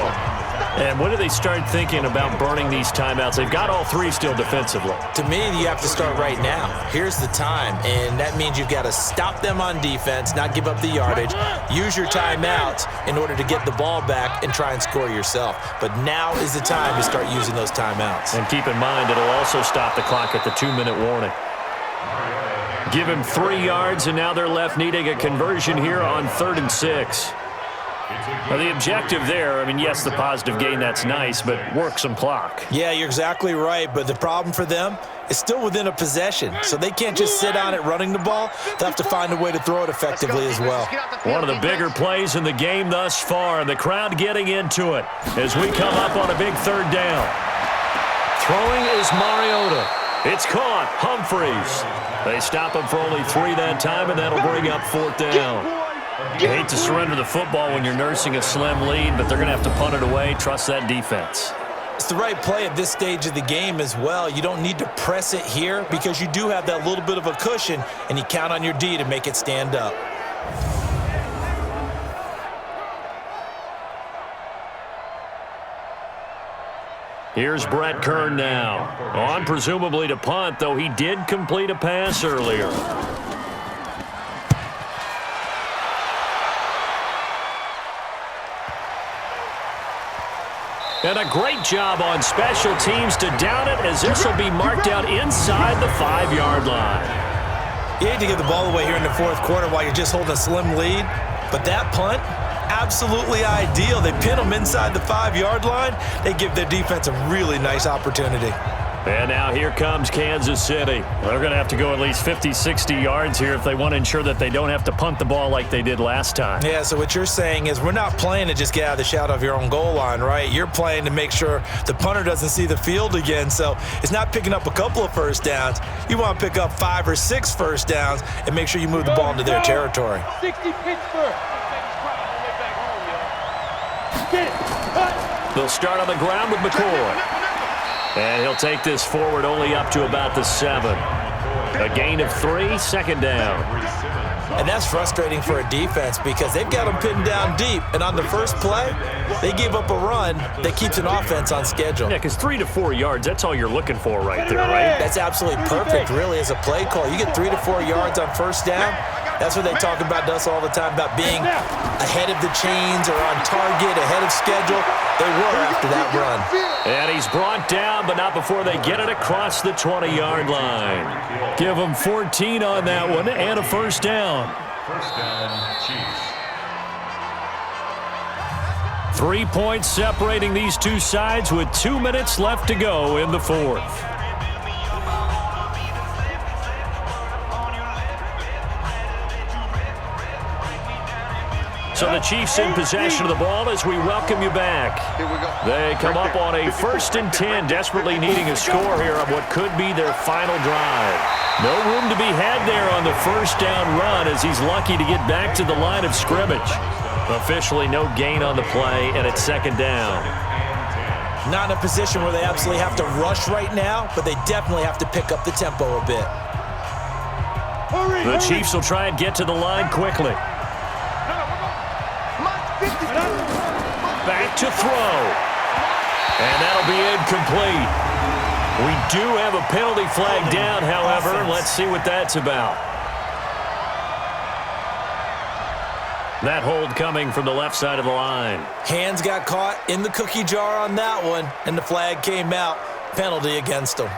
B: And when do they start thinking about burning these timeouts? They've got all 3 still defensively.
C: To me, you have to start right now. Here's the time, and that means you've got to stop them on defense, not give up the yardage, use your timeouts in order to get the ball back and try and score yourself. But now is the time to start using those timeouts.
B: And keep in mind, it'll also stop the clock at the 2-minute warning. Give him 3 yards, and now they're left needing a conversion here on 3rd and 6. Now, the objective there, I mean, yes, the positive gain, that's nice, but work some clock.
C: Yeah, you're exactly right, but the problem for them is still within a possession, so they can't just sit on it running the ball. They'll have to find a way to throw it effectively as well.
B: One of the bigger plays in the game thus far, and the crowd getting into it as we come up on a big 3rd down. Throwing is Mariota. It's caught. Humphreys. They stop him for only 3 that time, and that'll bring up 4th down. You hate to surrender the football when you're nursing a slim lead, but they're going to have to punt it away. Trust that defense.
C: It's the right play at this stage of the game as well. You don't need to press it here because you do have that little bit of a cushion, and you count on your D to make it stand up.
B: Here's Brett Kern now. On presumably to punt, though he did complete a pass earlier. And a great job on special teams to down it, as this will be marked out inside the 5-yard line.
C: You hate to give the ball away here in the 4th quarter while you're just holding a slim lead, but that punt, absolutely ideal. They pin them inside the 5-yard line. They give their defense a really nice opportunity.
B: And now here comes Kansas City. They're going to have to go at least 50, 60 yards here if they want to ensure that they don't have to punt the ball like they did last time.
C: Yeah, so what you're saying is we're not playing to just get out of the shadow of your own goal line, right? You're playing to make sure the punter doesn't see the field again. So it's not picking up a couple of first downs. You want to pick up 5 or 6 first downs and make sure you move the ball into their territory.
D: 60 Pittsburgh.
B: They'll start on the ground with McCoy. And he'll take this forward only up to about the 7. A gain of 3, second down.
C: And that's frustrating for a defense because they've got them pinned down deep. And on the first play, they gave up a run that keeps an offense on schedule.
B: Yeah, because 3 to 4 yards, that's all you're looking for right there, right?
C: That's absolutely perfect, really, as a play call. You get 3 to 4 yards on first down. That's what they talk about to us all the time, about being ahead of the chains or on target, ahead of schedule. They were after that run.
B: And he's brought down, but not before they get it across the 20-yard line. Give them 14 on that one and a first down.
F: First down, Chiefs.
B: 3 points separating these two sides with 2 minutes left to go in the fourth. So the Chiefs in possession of the ball as we welcome you back. They come up on a 1st and 10, desperately needing a score here on what could be their final drive. No room to be had there on the first down run as he's lucky to get back to the line of scrimmage. Officially no gain on the play, and it's second down.
C: Not in a position where they absolutely have to rush right now, but they definitely have to pick up the tempo a bit.
B: The Chiefs will try and get to the line quickly. Back to throw. And that'll be incomplete. We do have a penalty flag down, however. Let's see what that's about. That hold coming from the left side of the line.
C: Hands got caught in the cookie jar on that one, and the flag came out. Penalty against them.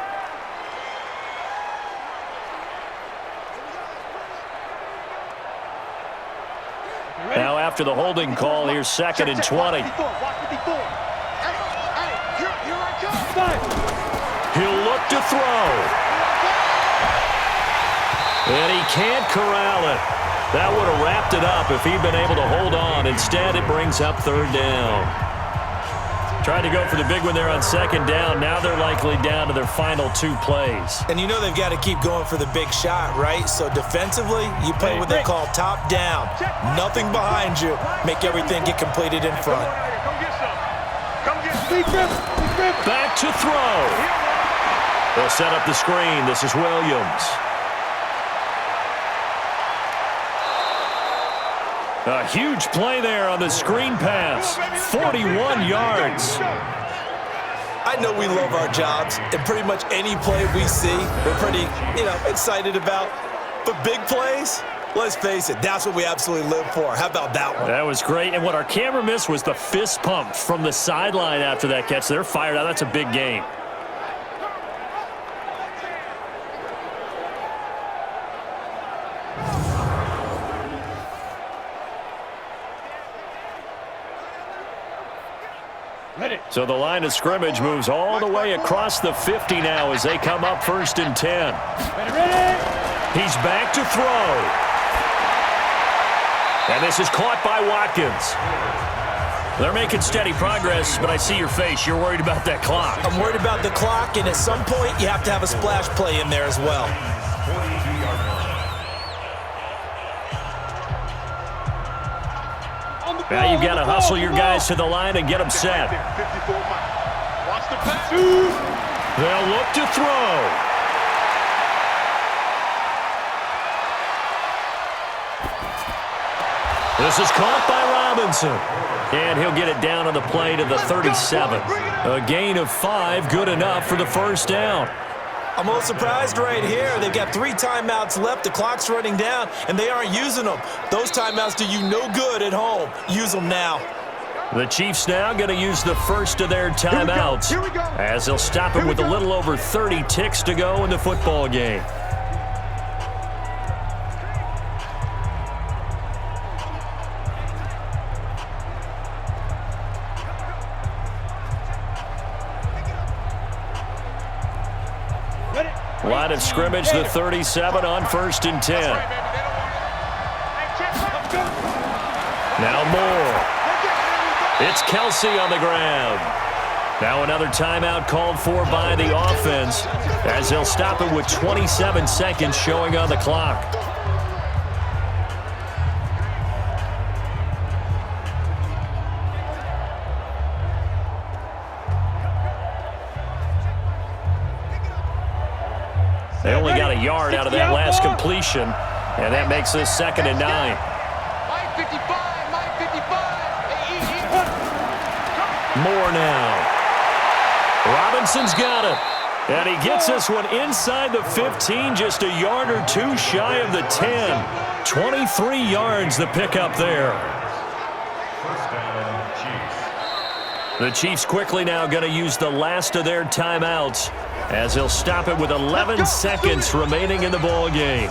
B: Now after the holding call, here's 2nd and 20. He'll look to throw. And he can't corral it. That would have wrapped it up if he'd been able to hold on. Instead, it brings up 3rd down. Tried to go for the big one there on 2nd down. Now they're likely down to their final 2 plays.
C: And you know they've got to keep going for the big shot, right? So defensively, you play what they call top down. Nothing behind you. Make everything get completed in front.
B: Back to throw. They'll set up the screen. This is Williams. A huge play there on the screen pass. 41 yards.
C: I know we love our jobs, and pretty much any play we see, we're pretty, excited about. But big plays, let's face it, that's what we absolutely live for. How about that one?
B: That was great. And what our camera missed was the fist pump from the sideline after that catch. They're fired out. That's a big game. So the line of scrimmage moves all the way across the 50 now as they come up 1st and 10. He's back to throw. And this is caught by Watkins. They're making steady progress, but I see your face. You're worried about that clock.
C: I'm worried about the clock, and at some point you have to have a splash play in there as well.
B: Now you've got to hustle your guys to the line and get them set. They'll look to throw. This is caught by Robinson. And he'll get it down on the play to the 37. A gain of 5, good enough for the first down.
C: I'm a little surprised right here. They've got 3 timeouts left. The clock's running down, and they aren't using them. Those timeouts do you no good at home. Use them now.
B: The Chiefs now going to use the first of their timeouts as they'll stop him with a little over 30 ticks to go in the football game. of scrimmage, the 37 on 1st and 10. Now Moore. It's Kelsey on the ground. Now another timeout called for by the offense as they'll stop it with 27 seconds showing on the clock. They only got a yard out of that last completion, and that makes this 2nd and 9. Moore now. Robinson's got it. And he gets this one inside the 15, just a yard or two shy of the 10. 23 yards the pickup there.
F: First down, Chiefs.
B: The Chiefs quickly now going to use the last of their timeouts as they'll stop it with 11 seconds remaining in the ball game.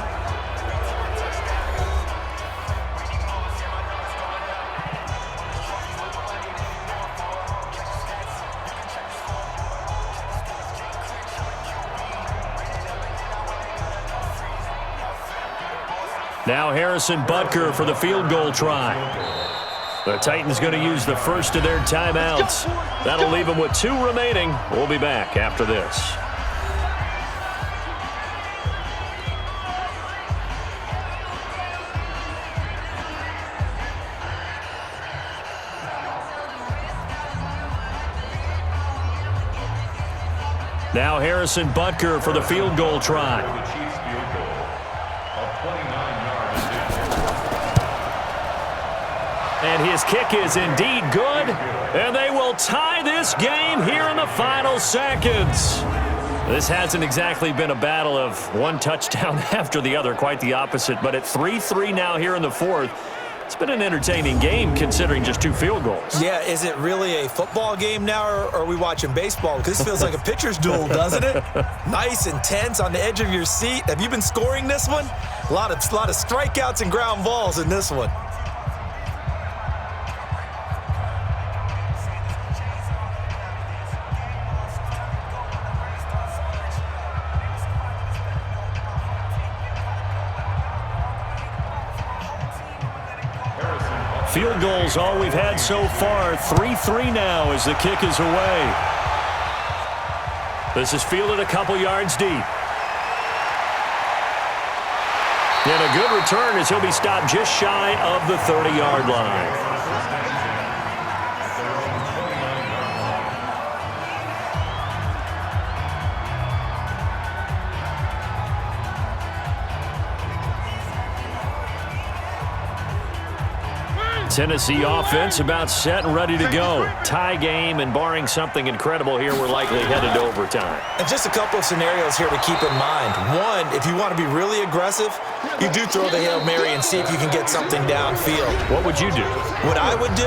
B: Now Harrison Butker for the field goal try. The Titans going to use the first of their timeouts. That'll leave them with 2 remaining. We'll be back after this. Now Harrison Butker for the field goal try.
F: The Chiefs field goal of 29 yards.
B: And his kick is indeed good. And they will tie this game here in the final seconds. This hasn't exactly been a battle of one touchdown after the other. Quite the opposite. But at 3-3 now here in the 4th. It's been an entertaining game considering just 2 field goals.
C: Yeah, is it really a football game now, or are we watching baseball? Because this feels like a pitcher's duel, doesn't it? Nice, intense, on the edge of your seat. Have you been scoring this one? A lot of strikeouts and ground balls in this one.
B: Field goals all we've had so far. 3-3 now as the kick is away. This is fielded a couple yards deep. And a good return as he'll be stopped just shy of the 30-yard line. Tennessee offense about set and ready to go. Tie game, and barring something incredible here, we're likely headed to overtime.
C: And just a couple of scenarios here to keep in mind. One, if you want to be really aggressive, you do throw the Hail Mary and see if you can get something downfield.
B: What would you do?
C: What I would do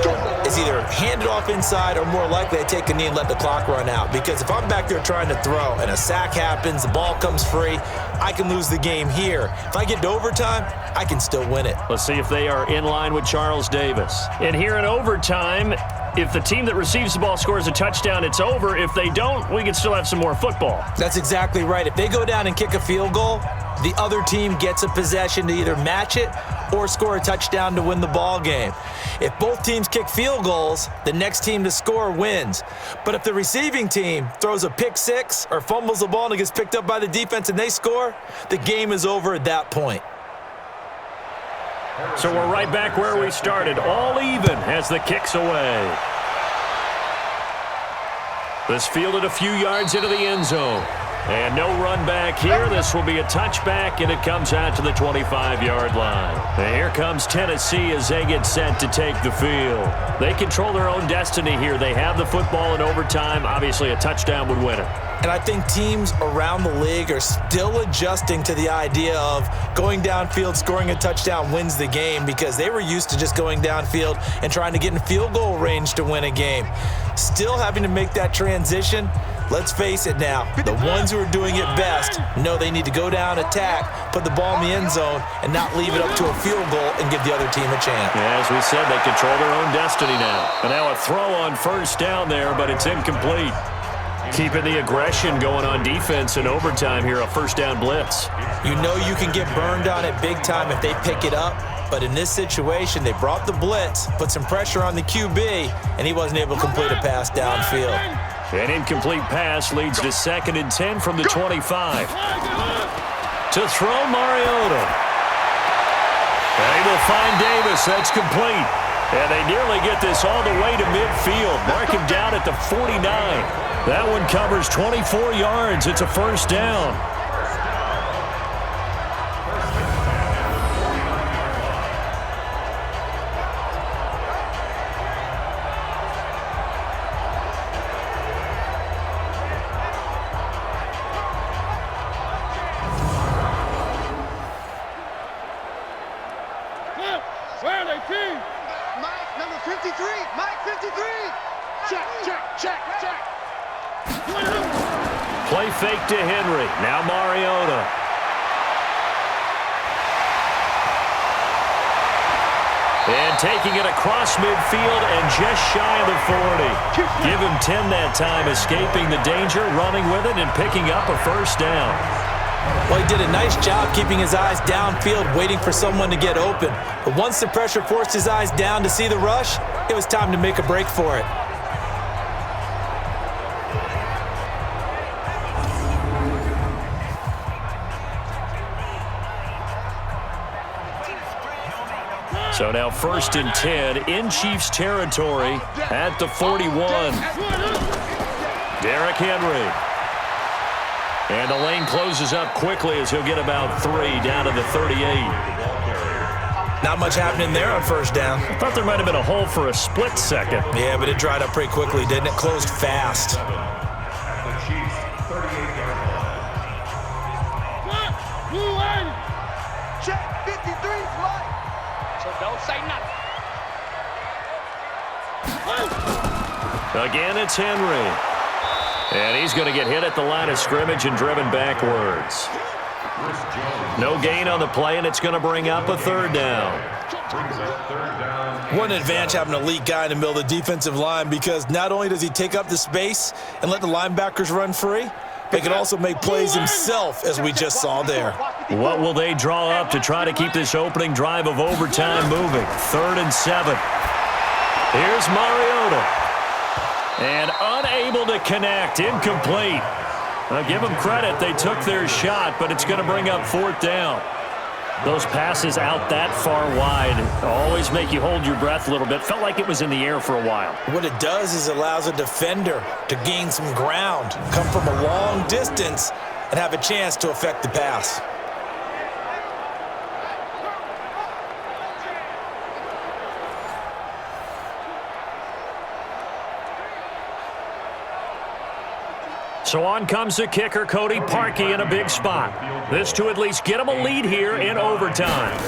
C: is either hand it off inside, or more likely I take a knee and let the clock run out. Because if I'm back there trying to throw and a sack happens, the ball comes free, I can lose the game here. If I get to overtime, I can still win it.
B: Let's see if they are in line with Charles Davis. And here in overtime, if the team that receives the ball scores a touchdown, it's over. If they don't, we can still have some more football.
C: That's exactly right. If they go down and kick a field goal, the other team gets a possession to either match it or score a touchdown to win the ball game. If both teams kick field goals, the next team to score wins. But if the receiving team throws a pick six or fumbles the ball and it gets picked up by the defense and they score, the game is over at that point.
B: So we're right back where we started, all even as the kick's away. This fielded a few yards into the end zone. And no run back here. This will be a touchback, and it comes out to the 25-yard line. And here comes Tennessee as they get set to take the field. They control their own destiny here. They have the football in overtime. Obviously, a touchdown would win it.
C: And I think teams around the league are still adjusting to the idea of going downfield, scoring a touchdown wins the game, because they were used to just going downfield and trying to get in field goal range to win a game. Still having to make that transition. Let's face it now, the ones who are doing it best know they need to go down, attack, put the ball in the end zone, and not leave it up to a field goal and give the other team a chance.
B: Yeah, as we said, they control their own destiny now. And now a throw on first down there, but it's incomplete. Keeping the aggression going on defense in overtime here, a first down blitz.
C: You know you can get burned on it big time if they pick it up. But in this situation, they brought the blitz, put some pressure on the QB, and he wasn't able to complete a pass downfield.
B: An incomplete pass leads to 2nd and 10 from the 25. To throw Mariota. They will find Davis. That's complete. And they nearly get this all the way to midfield. Mark him down at the 49. That one covers 24 yards. It's a first down.
D: Where are they, P? Mike, number 53. Mike, 53. Check.
B: Play fake to Henry. Now Mariota. And taking it across midfield and just shy of the 40. Give him 10 that time, escaping the danger, running with it, and picking up a first down.
C: Well, he did a nice job keeping his eyes downfield, waiting for someone to get open. But once the pressure forced his eyes down to see the rush, it was time to make a break for it.
B: So now 1st and 10 in Chiefs territory at the 41. Derrick Henry. And the lane closes up quickly as he'll get about 3 down to the 38.
C: Not much happening there on first down.
B: I thought there might have been a hole for a split second.
C: Yeah, but it dried up pretty quickly, didn't it? Closed fast.
F: The Chiefs, 38-yard line.
D: Check, 53's Mike. So don't say nothing.
B: Again, it's Henry. And he's going to get hit at the line of scrimmage and driven backwards. No gain on the play, and it's going to bring up a 3rd down.
C: What an advantage having an elite guy in the middle of the defensive line, because not only does he take up the space and let the linebackers run free, but he can also make plays himself, as we just saw there.
B: What will they draw up to try to keep this opening drive of overtime moving? 3rd and 7. Here's Mariota. And unable to connect, incomplete. I'll give them credit, they took their shot, but it's going to bring up 4th down. Those passes out that far wide always make you hold your breath a little bit. Felt like it was in the air for a while.
C: What it does is it allows a defender to gain some ground, come from a long distance, and have a chance to affect the pass.
B: So on comes the kicker, Cody Parkey, in a big spot. This to at least get him a lead here in overtime.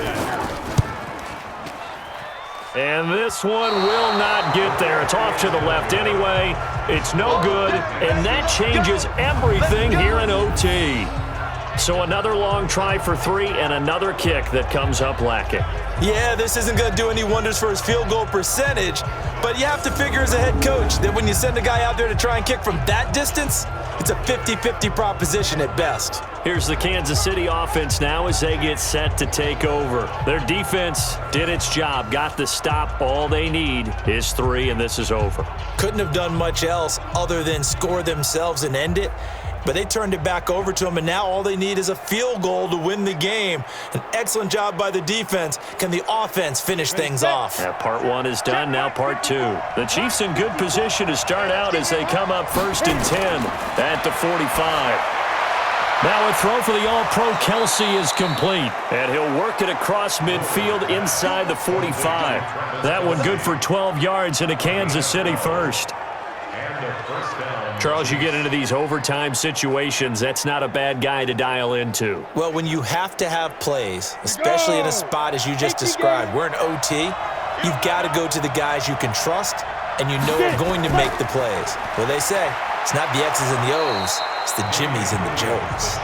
B: And this one will not get there. It's off to the left anyway. It's no good, and that changes everything here in OT. So another long try for 3 and another kick that comes up lacking.
C: Yeah, this isn't going to do any wonders for his field goal percentage, but you have to figure as a head coach that when you send a guy out there to try and kick from that distance, it's a 50-50 proposition at best. Here's the Kansas City offense now as they get set to take over. Their defense did its job, got the stop. All they need is 3, and this is over. Couldn't have done much else other than score themselves and end it. But they turned it back over to them, and now all they need is a field goal to win the game. An excellent job by the defense. Can the offense finish things off?
B: Yeah, part 1 is done, now part 2. The Chiefs in good position to start out as they come up 1st and 10 at the 45. Now a throw for the All-Pro Kelsey is complete, and he'll work it across midfield inside the 45. That one good for 12 yards in a Kansas City first. Charles, you get into these overtime situations, that's not a bad guy to dial into.
C: Well, when you have to have plays, especially in a spot as you just described, we're in OT, you've got to go to the guys you can trust and you know are going to make the plays. Well, they say it's not the X's and the O's, it's the Jimmies and the Joes.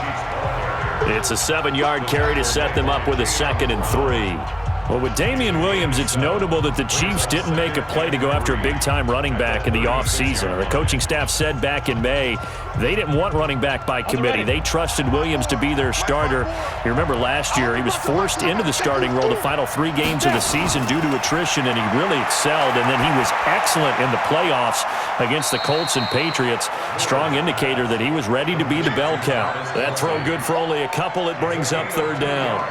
B: It's a 7-yard carry to set them up with a 2nd and 3. Well, with Damian Williams, it's notable that the Chiefs didn't make a play to go after a big-time running back in the offseason. The coaching staff said back in May they didn't want running back by committee. They trusted Williams to be their starter. You remember last year he was forced into the starting role the final 3 games of the season due to attrition, and he really excelled. And then he was excellent in the playoffs against the Colts and Patriots. Strong indicator that he was ready to be the bell cow. That throw good for only a couple. It brings up 3rd down.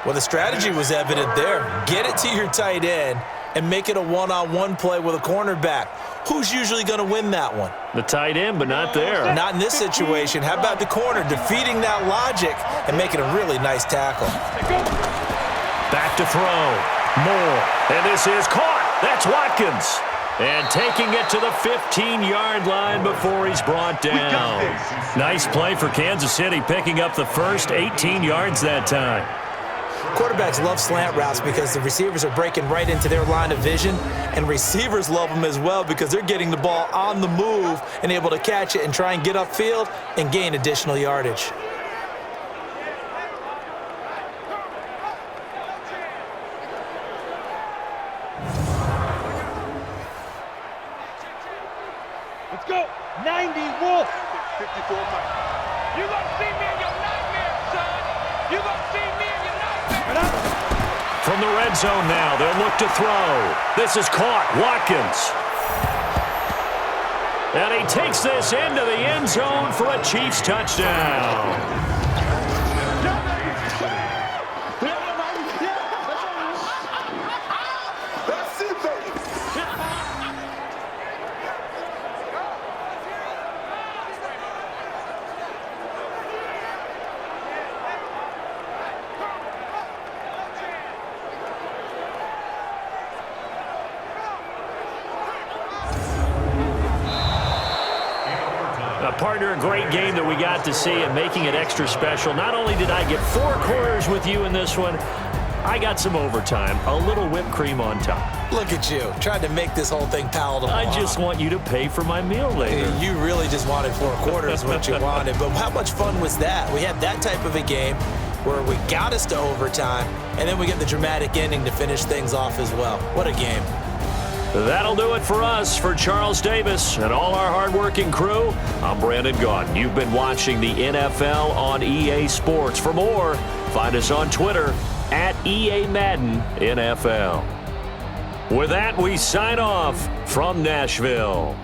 C: Well, the strategy was evident there. Get it to your tight end and make it a one-on-one play with a cornerback. Who's usually going to win that one?
B: The tight end, but not there.
C: Not in this situation. How about the corner defeating that logic and making a really nice tackle?
B: Back to throw. Moore. And this is caught. That's Watkins. And taking it to the 15-yard line before he's brought down. Nice play for Kansas City, picking up the first 18 yards that time.
C: Quarterbacks love slant routes because the receivers are breaking right into their line of vision, and receivers love them as well because they're getting the ball on the move and able to catch it and try and get upfield and gain additional yardage.
D: Let's go. 90 Wolf. 54 Mike. You gonna see me in your nightmare, son. You gonna see me in your nightmare.
B: From the red zone now, they'll look to throw. This is caught. Watkins. And he takes this into the end zone for a Chiefs touchdown. Partner, a great game that we got to see and making it extra special. Not only did I get 4 quarters with you in this one, I got some overtime, a little whipped cream on top.
C: Look at you, trying to make this whole thing palatable.
B: I just want you to pay for my meal later.
C: You really just wanted 4 quarters what you wanted, but how much fun was that? We had that type of a game where we got us to overtime, and then we get the dramatic ending to finish things off as well. What a game.
B: That'll do it for us. For Charles Davis and all our hardworking crew, I'm Brandon Gaudin. You've been watching the NFL on EA Sports. For more, find us on Twitter at EA Madden NFL. With that, we sign off from Nashville.